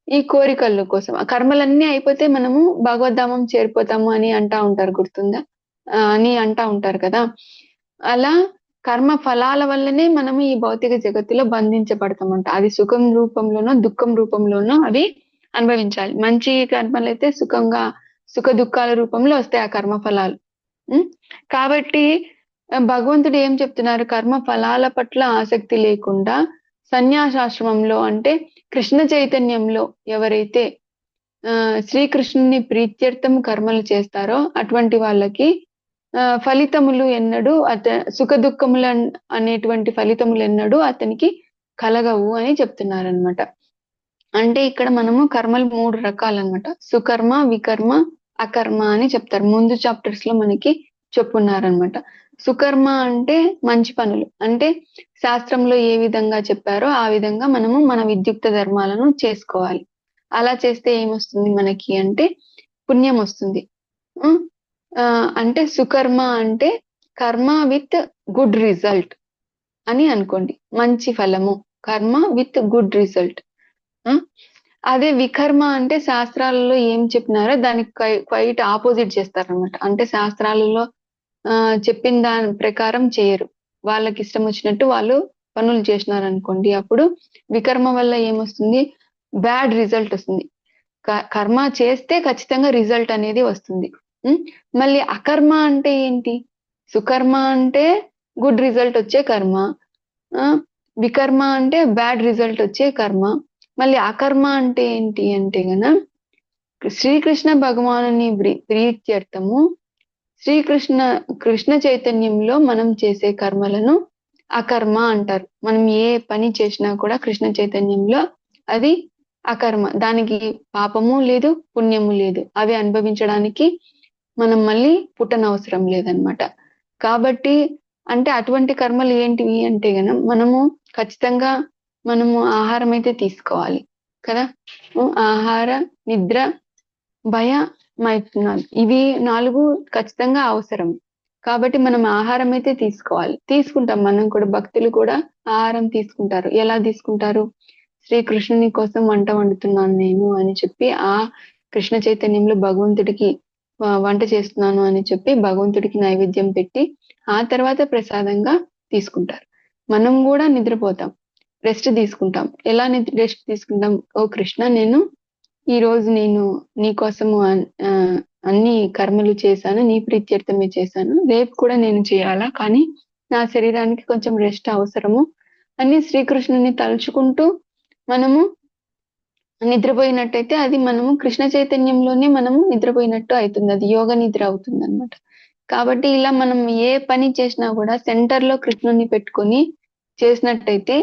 ఈ కోరికల కోసం. ఆ కర్మలన్నీ అయిపోతే మనము భగవద్ధామం చేరిపోతాము అని అంటా ఉంటారు, గుర్తుందా? అని అంటా ఉంటారు కదా. అలా కర్మ ఫలాల వల్లనే మనము ఈ భౌతిక జగత్తులో బంధించబడతామంట. అది సుఖం రూపంలోనో దుఃఖం రూపంలోనో అవి అనుభవించాలి. మంచి కర్మలు అయితే సుఖ దుఃఖాల రూపంలో వస్తాయి ఆ కర్మ ఫలాలు. కాబట్టి భగవంతుడు ఏం చెప్తున్నారు? కర్మ ఫలాల పట్ల ఆసక్తి లేకుండా సన్యాసాశ్రమంలో అంటే కృష్ణ చైతన్యంలో ఎవరైతే శ్రీకృష్ణుని ప్రీత్యర్థం కర్మలు చేస్తారో అటువంటి వాళ్ళకి ఫలితములు ఎన్నడూ సుఖ దుఃఖములు అనేటువంటి ఫలితములు ఎన్నడూ అతనికి కలగవు అని చెప్తున్నారనమాట. అంటే ఇక్కడ మనము కర్మలు 3 రకాలన్నమాట. సుకర్మ, వికర్మ, అకర్మ అని చెప్తారు. ముందు చాప్టర్స్ లో మనకి చెప్పున్నారనమాట. సుకర్మ అంటే మంచి పనులు, అంటే శాస్త్రంలో ఏ విధంగా చెప్పారో ఆ విధంగా మనము మన విద్యుక్త ధర్మాలను చేసుకోవాలి. అలా చేస్తే ఏమొస్తుంది మనకి అంటే పుణ్యం వస్తుంది. అంటే సుకర్మ అంటే కర్మ విత్ గుడ్ రిజల్ట్ అని అనుకోండి, మంచి ఫలము, కర్మ విత్ గుడ్ రిజల్ట్. అదే వికర్మ అంటే శాస్త్రాలలో ఏం చెప్పినారో దానికి క్వైట్ ఆపోజిట్ చేస్తారనమాట. అంటే శాస్త్రాలలో చెప్పిన దాని ప్రకారం చేయరు, వాళ్ళకి ఇష్టం వచ్చినట్టు వాళ్ళు పనులు చేసినారు అనుకోండి, అప్పుడు వికర్మ వల్ల ఏమొస్తుంది? బ్యాడ్ రిజల్ట్ వస్తుంది. కర్మ చేస్తే ఖచ్చితంగా రిజల్ట్ అనేది వస్తుంది. మళ్ళీ అకర్మ అంటే ఏంటి? సుకర్మ అంటే గుడ్ రిజల్ట్ వచ్చే కర్మ, వికర్మ అంటే బ్యాడ్ రిజల్ట్ వచ్చే కర్మ. మళ్ళీ అకర్మ అంటే ఏంటి అంటే గన శ్రీకృష్ణ భగవానుని ప్రీత్యర్థము కృష్ణ చైతన్యంలో మనం చేసే కర్మలను అకర్మ అంటారు. మనం ఏ పని చేసినా కూడా కృష్ణ చైతన్యంలో అది అకర్మ, దానికి పాపము లేదు పుణ్యము లేదు, అవి అనుభవించడానికి మనం మళ్ళీ పుట్టనవసరం లేదనమాట. కాబట్టి అంటే అటువంటి కర్మలు ఏంటివి అంటే గన మనము ఖచ్చితంగా మనము ఆహారం అయితే తీసుకోవాలి కదా. ఆహార, నిద్ర, భయ, మైథునాలు, ఇవి 4 ఖచ్చితంగా అవసరం. కాబట్టి మనం ఆహారం అయితే తీసుకోవాలి, తీసుకుంటాం. మనం కూడా భక్తులు కూడా ఆహారం తీసుకుంటారు. ఎలా తీసుకుంటారు? శ్రీకృష్ణుని కోసం వంట వండుతున్నాను నేను అని చెప్పి ఆ కృష్ణ చైతన్యంలో భగవంతుడికి వంట చేస్తున్నాను అని చెప్పి భగవంతుడికి నైవేద్యం పెట్టి ఆ తర్వాత ప్రసాదంగా తీసుకుంటారు. మనం కూడా నిద్రపోతాం, రెస్ట్ తీసుకుంటాం. ఎలా రెస్ట్ తీసుకుంటాం? ఓ కృష్ణ, నేను ఈ రోజు నేను నీ కోసము అన్ని కర్మలు చేశాను, నీ ప్రీత్యర్థమే చేశాను, రేపు కూడా నేను చేయాలా, కానీ నా శరీరానికి కొంచెం రెస్ట్ అవసరము అని శ్రీకృష్ణుని తలుచుకుంటూ మనము నిద్రపోయినట్టయితే అది మనము కృష్ణ చైతన్యంలోనే మనము నిద్రపోయినట్టు అవుతుంది, అది యోగ నిద్ర అవుతుంది అనమాట. కాబట్టి ఇలా మనం ఏ పని చేసినా కూడా సెంటర్ లో కృష్ణుని పెట్టుకొని చేసినట్టయితే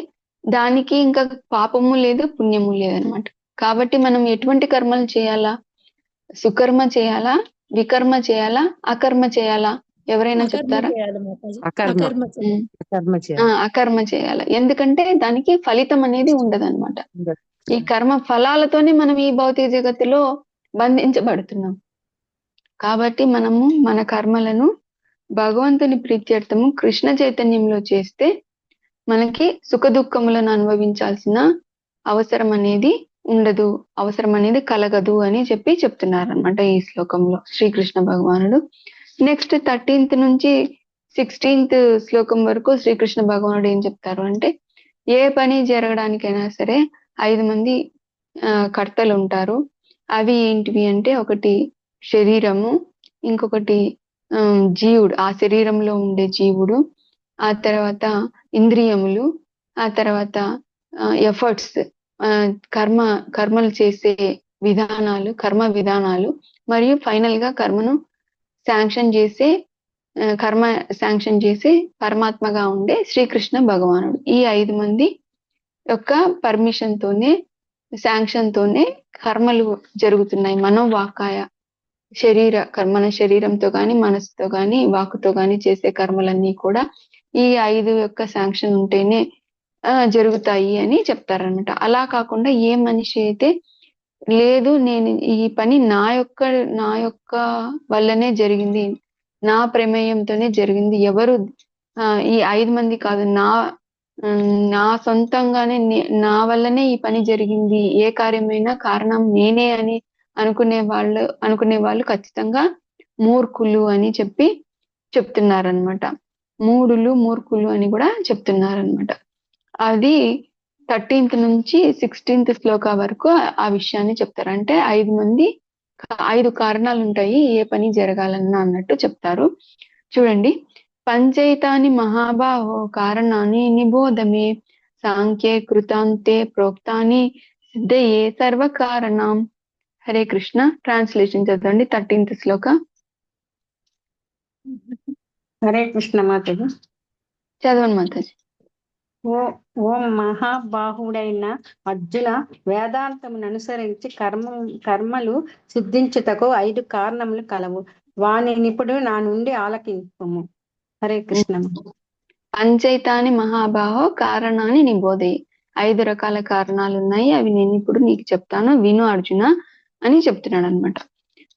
దానికి ఇంకా పాపము లేదు పుణ్యము లేదనమాట. కాబట్టి మనం ఎటువంటి కర్మలు చేయాలా? సుకర్మ చేయాలా, వికర్మ చేయాలా, అకర్మ చేయాలా? ఎవరైనా చెప్తారా? అకర్మ చేయాలి. ఎందుకంటే దానికి ఫలితం అనేది ఉండదన్నమాట. ఈ కర్మ ఫలాలతోనే మనం ఈ భౌతిక జగత్తులో బంధించబడుతున్నాం. కాబట్టి మనము మన కర్మలను భగవంతుని ప్రీత్యర్థము కృష్ణ చైతన్యంలో చేస్తే మనకి సుఖ దుఃఖములను అనుభవించాల్సిన అవసరం అనేది ఉండదు, అవసరం అనేది కలగదు అని చెప్తున్నారు అనమాట ఈ శ్లోకంలో శ్రీకృష్ణ భగవానుడు. నెక్స్ట్ 13th నుంచి 16th శ్లోకం వరకు శ్రీకృష్ణ భగవానుడు ఏం చెప్తారు అంటే, ఏ పని జరగడానికైనా సరే 5 మంది కర్తలు ఉంటారు. అవి ఏంటివి అంటే, ఒకటి శరీరము, ఇంకొకటి జీవుడు, ఆ శరీరంలో ఉండే జీవుడు, ఆ తర్వాత ఇంద్రియములు, ఆ తర్వాత ఎఫర్ట్స్, కర్మలు చేసే విధానాలు, కర్మ విధానాలు, మరియు ఫైనల్ గా కర్మ శాంక్షన్ చేసే పరమాత్మగా ఉండే శ్రీకృష్ణ భగవానుడు. ఈ 5 మంది యొక్క పర్మిషన్ తోనే, శాంక్షన్ తోనే కర్మలు జరుగుతున్నాయి. మనోవాకాయ మన శరీరంతో గాని, మనసుతో గాని, వాక్కుతో గాని చేసే కర్మలన్నీ కూడా ఈ 5 యొక్క శాంక్షన్ ఉంటేనే జరుగుతాయి అని చెప్తారనమాట. అలా కాకుండా ఏ మనిషి అయితే లేదు, నేను ఈ పని నా యొక్క వల్లనే జరిగింది, నా ప్రమేయంతోనే జరిగింది, ఎవరు ఈ 5 మంది కాదు, నా సొంతంగానే నా వల్లనే ఈ పని జరిగింది, ఏ కార్యమైనా కారణం నేనే అని అనుకునే వాళ్ళు ఖచ్చితంగా మూర్ఖులు అని చెప్తున్నారనమాట. మూర్ఖులు అని కూడా చెప్తున్నారనమాట. అది 13th నుంచి 16th శ్లోక వరకు ఆ విషయాన్ని చెప్తారు. అంటే 5 కారణాలు ఉంటాయి ఏ పని జరగాలన్నా అన్నట్టు చెప్తారు. చూడండి, పంచైతాని మహాబాహో కారణాన్ని నిబోధమే, సాంఖ్యే కృతాంతే ప్రోక్తాని సిద్ధయే సర్వ కారణం. హరే కృష్ణ. ట్రాన్స్లేషన్ చదవండి 13th శ్లోక. హరే కృష్ణ మాతాజీ. చదవండి మాతాజీ. ఓ మహాబాహుడైన అర్జున, వేదాంతమును అనుసరించి కర్మలు సిద్ధించుటకు 5 కారణములు కలవు. వానినిప్పుడు నా నుండి ఆలకించుము. హరే కృష్ణ. పంచైతాని మహాబాహో కారణాన్ని నిబోధే, 5 రకాల కారణాలు ఉన్నాయి, అవి నేను ఇప్పుడు నీకు చెప్తాను, విను అర్జున అని చెప్తున్నాడు అనమాట.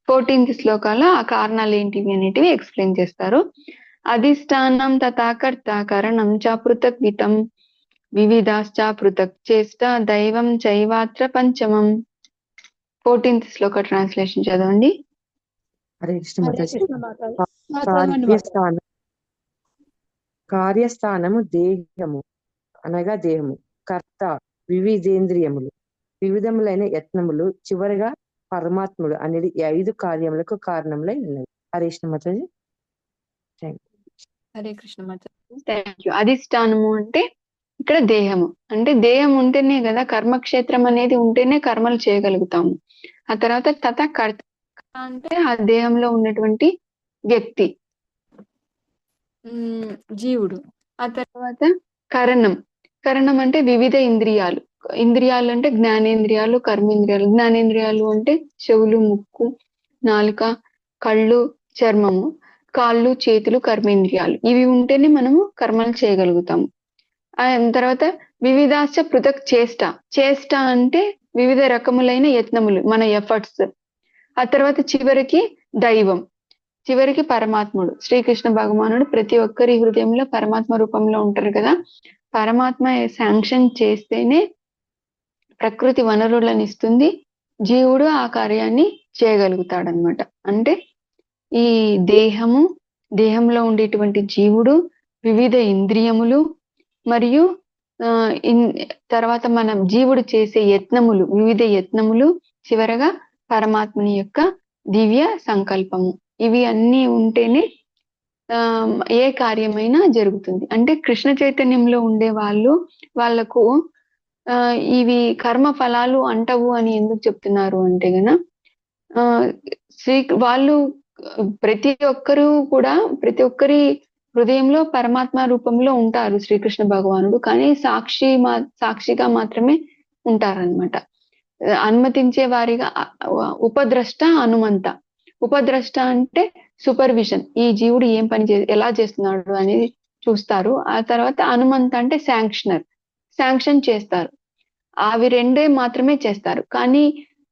14th శ్లోకాలో ఆ కారణాలు ఏంటివి అనేటివి ఎక్స్ప్లెయిన్ చేస్తారు. అధిష్టానం తథాకర్త కరణం చ పృథక్ వితం వివిధాశ్చ పృథక్ చేష్ట దైవం చైవాత్ర పంచమం. 14th శ్లోక ట్రాన్స్లేషన్ చదవండి. హరే కృష్ణ మాతాజీ. మాతాజీ. కార్యస్థానము దేహము అనగా దేహము, కర్త వివిధేంద్రియములు, వివిధములైన యత్నములు, చివరిగా పరమాత్ముడు అనేది 5 కార్యములకు కారణములై ఉన్నది. హరే కృష్ణ మాతాజీ. హరే కృష్ణ మాతాజీ. Thank you. అధిష్టానము అంటే ఇక్కడ దేహము, అంటే దేహం ఉంటేనే కదా, కర్మక్షేత్రం అనేది ఉంటేనే కర్మలు చేయగలుగుతాము. ఆ తర్వాత కర్త అంటే ఆ దేహంలో ఉన్నటువంటి వ్యక్తి, జీవుడు. ఆ తర్వాత కరణం అంటే వివిధ ఇంద్రియాలు అంటే జ్ఞానేంద్రియాలు, కర్మేంద్రియాలు. జ్ఞానేంద్రియాలు అంటే చెవులు, ముక్కు, నాలుక, కళ్ళు, చర్మము, కాళ్ళు, చేతులు, కర్మేంద్రియాలు. ఇవి ఉంటేనే మనము కర్మలు చేయగలుగుతాము. తర్వాత వివిధాశ్చ పృథక్ చేష్ట అంటే వివిధ రకములైన యత్నములు, మన ఎఫర్ట్స్. ఆ తర్వాత చివరికి పరమాత్ముడు, శ్రీకృష్ణ భగవానుడు ప్రతి ఒక్కరి హృదయంలో పరమాత్మ రూపంలో ఉంటారు కదా. పరమాత్మ శాంక్షన్ చేస్తేనే ప్రకృతి వనరులను ఇస్తుంది, జీవుడు ఆ కార్యాన్ని చేయగలుగుతాడనమాట. అంటే ఈ దేహంలో ఉండేటువంటి జీవుడు, వివిధ ఇంద్రియములు, మరియు తర్వాత మనం జీవుడు చేసే వివిధ యత్నములు, చివరగా పరమాత్మని యొక్క దివ్య సంకల్పము. ఇవి అన్నీ ఉంటేనే ఏ కార్యమైనా జరుగుతుంది. అంటే కృష్ణ చైతన్యంలో ఉండే వాళ్ళకు ఇవి కర్మ ఫలాలు అంటవు అని ఎందుకు చెప్తున్నారు అంటే గన, వాళ్ళు ప్రతి ఒక్కరి హృదయంలో పరమాత్మ రూపంలో ఉంటారు శ్రీకృష్ణ భగవానుడు, కానీ సాక్షిగా మాత్రమే ఉంటారనమాట. అనుమతించే వారిగా ఉపద్రష్ట, హనుమంత. ఉపద్రష్ట అంటే సూపర్విజన్, ఈ జీవుడు ఏం పని ఎలా చేస్తున్నాడు అనేది చూస్తారు. ఆ తర్వాత హనుమంత అంటే శాంక్షన్ చేస్తారు. అవి 2 మాత్రమే చేస్తారు. కానీ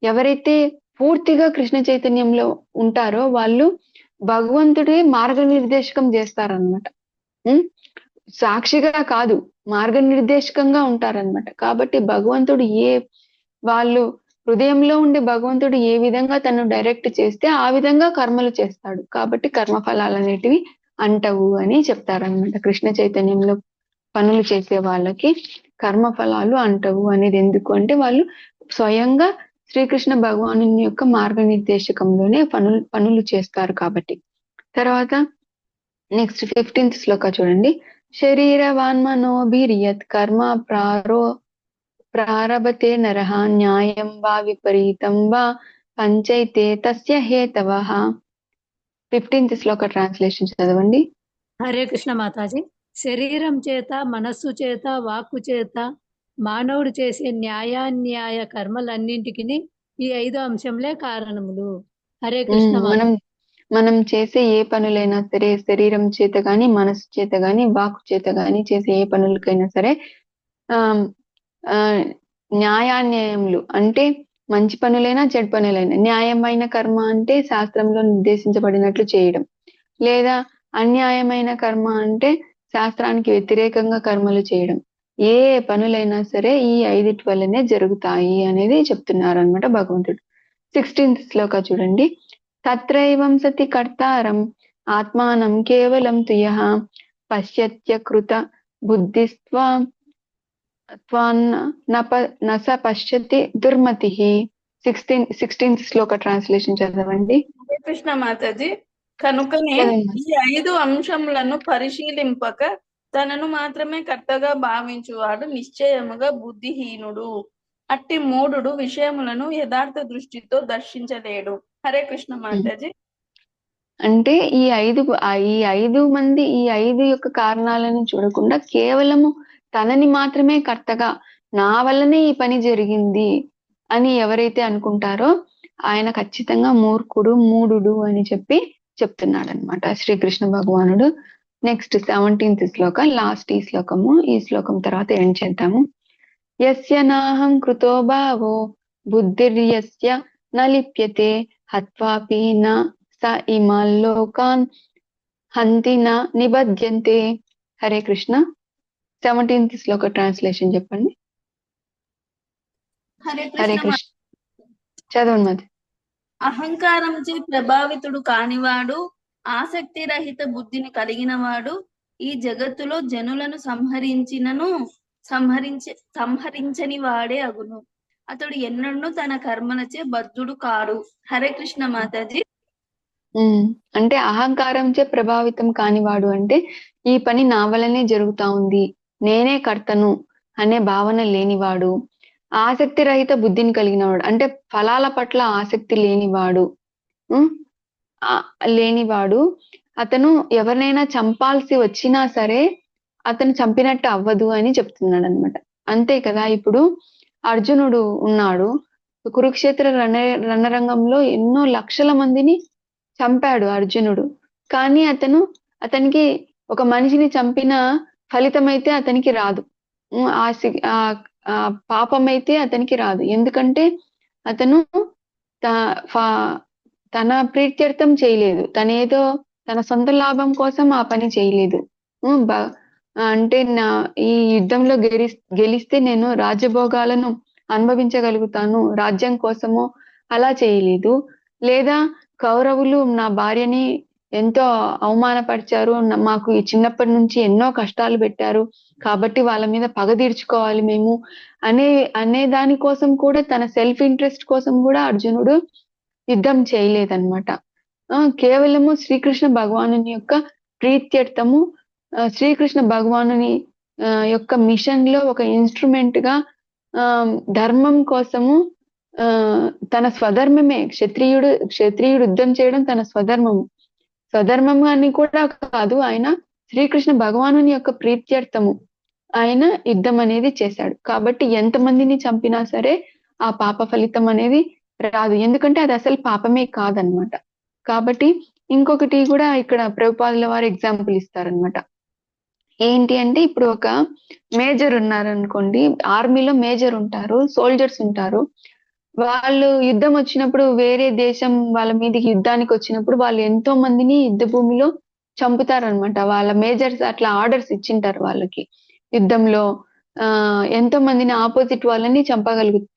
ఎవరైతే పూర్తిగా కృష్ణ చైతన్యంలో ఉంటారో వాళ్ళు భగవంతుడే మార్గనిర్దేశకం చేస్తారనమాట. సాక్షిగా కాదు, మార్గనిర్దేశకంగా ఉంటారనమాట. కాబట్టి భగవంతుడు వాళ్ళు హృదయంలో ఉండే భగవంతుడు ఏ విధంగా తను డైరెక్ట్ చేస్తే ఆ విధంగా కర్మలు చేస్తాడు. కాబట్టి కర్మఫలాలు అనేటివి అంటవు అని చెప్తారనమాట. కృష్ణ చైతన్యంలో పనులు చేసే వాళ్ళకి కర్మఫలాలు అంటవు అనేది ఎందుకు అంటే వాళ్ళు స్వయంగా శ్రీకృష్ణ భగవాను యొక్క మార్గనిర్దేశకంలోనే పనులు చేస్తారు కాబట్టి. తర్వాత నెక్స్ట్ 15th శ్లోక చూడండి. శరీరవాన్మనోభిర్యత్ కర్మ ప్రారభతే నరః న్యాయం వా విపరీతం వా పంచైతే తస్య హేతవః. 15th శ్లోక ట్రాన్స్లేషన్ చదవండి. హరే కృష్ణ మాతాజీ. శరీరం చేత, మనస్సు చేత, వాక్కు చేత మానవుడు చేసే న్యాయాన్యాయ కర్మలన్నింటికి ఈ 5 అంశంలే కారణములు. హరే కృష్ణ మనం చేసే ఏ పనులైనా సరే, శరీరం చేత గాని, మనసు చేత గాని, వాక్కు చేత గాని చేసే ఏ పనులకైనా సరే న్యాయాన్యాయములు అంటే మంచి పనులైనా చెడు పనులైనా. న్యాయమైన కర్మ అంటే శాస్త్రంలో నిర్దేశించబడినట్లు చేయడం, లేదా అన్యాయమైన కర్మ అంటే శాస్త్రానికి వ్యతిరేకంగా కర్మలు చేయడం. ఏ పనులైనా సరే ఈ 5 వల్లనే జరుగుతాయి అనేది చెప్తున్నారు అనమాట భగవంతుడు. 16th శ్లోక చూడండి. తత్రైవం సతి కర్తారం ఆత్మానం కేవలం తుయః పశ్యత్యకృత బుద్ధిస్త్వం నస పశ్యతి దుర్మతిః. 16th శ్లోక ట్రాన్స్లేషన్ చదవండి. హరే కృష్ణ మాతాజీ. కనుకనే ఈ 5 అంశములను పరిశీలింపక తనను మాత్రమే కర్తగా భావించువాడు నిశ్చయముగా బుద్ధిహీనుడు. అట్టి మూఢుడు విషయములను యథార్థ దృష్టితో దర్శించలేడు. హరే కృష్ణ మాతాజీ. అంటే ఈ 5 మంది ఈ 5 యొక్క కారణాలను చూడకుండా కేవలము తనని మాత్రమే కర్తగా, నా వల్లనే ఈ పని జరిగింది అని ఎవరైతే అనుకుంటారో ఆయన ఖచ్చితంగా మూఢుడు అని చెప్తున్నాడు అనమాట శ్రీకృష్ణ భగవానుడు. నెక్స్ట్ 17th శ్లోక, లాస్ట్ ఈ శ్లోకము. ఈ శ్లోకం తర్వాత ఎండ్ చేద్దాము. యస్య నాహం కృతో భావో బుద్ధిర్యస్య న లిప్యతే హత్వాపి న స ఇమాల్లోకాన్ హంతి న నిబధ్యంతే. హరే కృష్ణ. 17th శ్లోక ట్రాన్స్లేషన్ చెప్పండి. హరే కృష్ణ. చదవండి మరి. అహంకారంచే ప్రభావితుడు కానివాడు, ఆసక్తి రహిత బుద్ధిని కలిగిన వాడు ఈ జగత్తులో జనులను సంహరించని వాడే అగును. అతడు ఎన్నడూ తన కర్మలచే బద్ధుడు కాడు. హరే కృష్ణ మాతాజీ. అంటే అహంకారంచే ప్రభావితం కానివాడు అంటే ఈ పని నా వల్లనే జరుగుతా ఉంది, నేనే కర్తను అనే భావన లేనివాడు. ఆసక్తి రహిత బుద్ధిని కలిగినవాడు అంటే ఫలాల పట్ల ఆసక్తి లేనివాడు అతను ఎవరినైనా చంపాల్సి వచ్చినా సరే అతను చంపినట్టు అవ్వదు అని చెప్తున్నాడు అనమాట. అంతే కదా, ఇప్పుడు అర్జునుడు ఉన్నాడు, కురుక్షేత్ర రణరంగంలో ఎన్నో లక్షల మందిని చంపాడు అర్జునుడు. కానీ అతనికి ఒక మనిషిని చంపిన ఫలితం అయితే అతనికి రాదు, ఆ పాపం అయితే అతనికి రాదు. ఎందుకంటే అతను తన ప్రీత్యర్థం చేయలేదు, తన సొంత లాభం కోసం ఆ పని చేయలేదు. అంటే ఈ యుద్ధంలో గెలిస్తే నేను రాజ్యభోగాలను అనుభవించగలుగుతాను, రాజ్యం కోసమో అలా చేయలేదు. లేదా కౌరవులు నా భార్యని ఎంతో అవమానపరిచారు, మాకు ఈ చిన్నప్పటి నుంచి ఎన్నో కష్టాలు పెట్టారు, కాబట్టి వాళ్ళ మీద పగ తీర్చుకోవాలి మేము అనే దాని కోసం కూడా, తన సెల్ఫ్ ఇంట్రెస్ట్ కోసం కూడా అర్జునుడు యుద్ధం చేయలేదన్నమాట. కేవలము శ్రీకృష్ణ భగవానుని యొక్క ప్రీత్యర్థము, శ్రీకృష్ణ భగవానుని యొక్క మిషన్ లో ఒక ఇన్స్ట్రుమెంట్ గా ధర్మం కోసము, తన స్వధర్మమే, క్షత్రియుడు యుద్ధం చేయడం తన స్వధర్మం అని కూడా కాదు, ఆయన శ్రీకృష్ణ భగవానుని యొక్క ప్రీత్యర్థము ఆయన యుద్ధం అనేది చేశాడు. కాబట్టి ఎంతమందిని చంపినా సరే ఆ పాప ఫలితం అనేది రాదు, ఎందుకంటే అది అసలు పాపమే కాదనమాట. కాబట్టి ఇంకొకటి కూడా ఇక్కడ ప్రభుపాదుల వారు ఎగ్జాంపుల్ ఇస్తారనమాట. ఏంటి అంటే, ఇప్పుడు ఒక మేజర్ ఉన్నారనుకోండి, ఆర్మీలో మేజర్ ఉంటారు, సోల్జర్స్ ఉంటారు. వాళ్ళు యుద్ధం వచ్చినప్పుడు, వేరే దేశం వాళ్ళ మీదకి యుద్ధానికి వచ్చినప్పుడు వాళ్ళు ఎంతో మందిని యుద్ధ భూమిలో చంపుతారనమాట. వాళ్ళ మేజర్స్ అట్లా ఆర్డర్స్ ఇచ్చింటారు వాళ్ళకి, యుద్ధంలో ఎంతో మందిని ఆపోజిట్ వాళ్ళని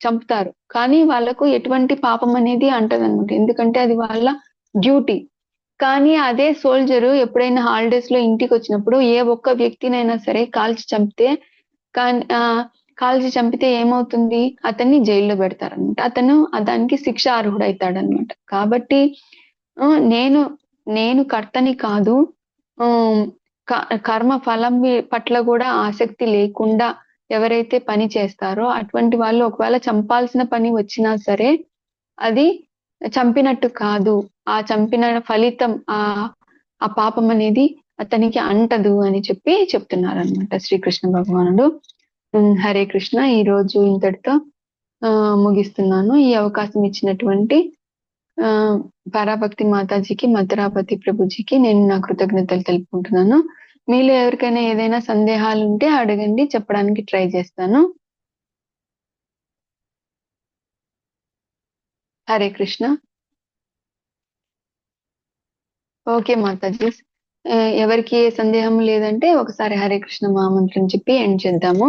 చంపుతారు. కానీ వాళ్ళకు ఎటువంటి పాపం అనేది అంటదనమాట. ఎందుకంటే అది వాళ్ళ డ్యూటీ. కానీ అదే సోల్జరు ఎప్పుడైనా హాలిడేస్ లో ఇంటికి వచ్చినప్పుడు ఏ ఒక్క వ్యక్తినైనా సరే కాల్చి చంపితే ఏమవుతుంది? అతన్ని జైల్లో పెడతారనమాట. అతను దానికి శిక్ష అర్హుడైతాడనమాట. కాబట్టి నేను కర్తని కాదు. కర్మ ఫలం పట్ల కూడా ఆసక్తి లేకుండా ఎవరైతే పని చేస్తారో అటువంటి వాళ్ళు ఒకవేళ చంపాల్సిన పని వచ్చినా సరే అది చంపినట్టు కాదు. ఆ చంపిన ఫలితం ఆ పాపం అనేది అతనికి అంటదు అని చెప్తున్నారనమాట శ్రీకృష్ణ భగవానుడు. హరే కృష్ణ. ఈ రోజు ఇంతటితో ముగిస్తున్నాను. ఈ అవకాశం ఇచ్చినటువంటి పరాభక్తి మాతాజీకి, మధురాపతి ప్రభుజీకి నేను నా కృతజ్ఞతలు తెలుపుకుంటున్నాను. మీలో ఎవరికైనా ఏదైనా సందేహాలు ఉంటే అడగండి, చెప్పడానికి ట్రై చేస్తాను. హరే కృష్ణ. ఓకే మాతాజీ, ఎవరికి ఏ సందేహం లేదంటే ఒకసారి హరే కృష్ణ మహామంత్రం చెప్పి ఎండ్ చేద్దాము.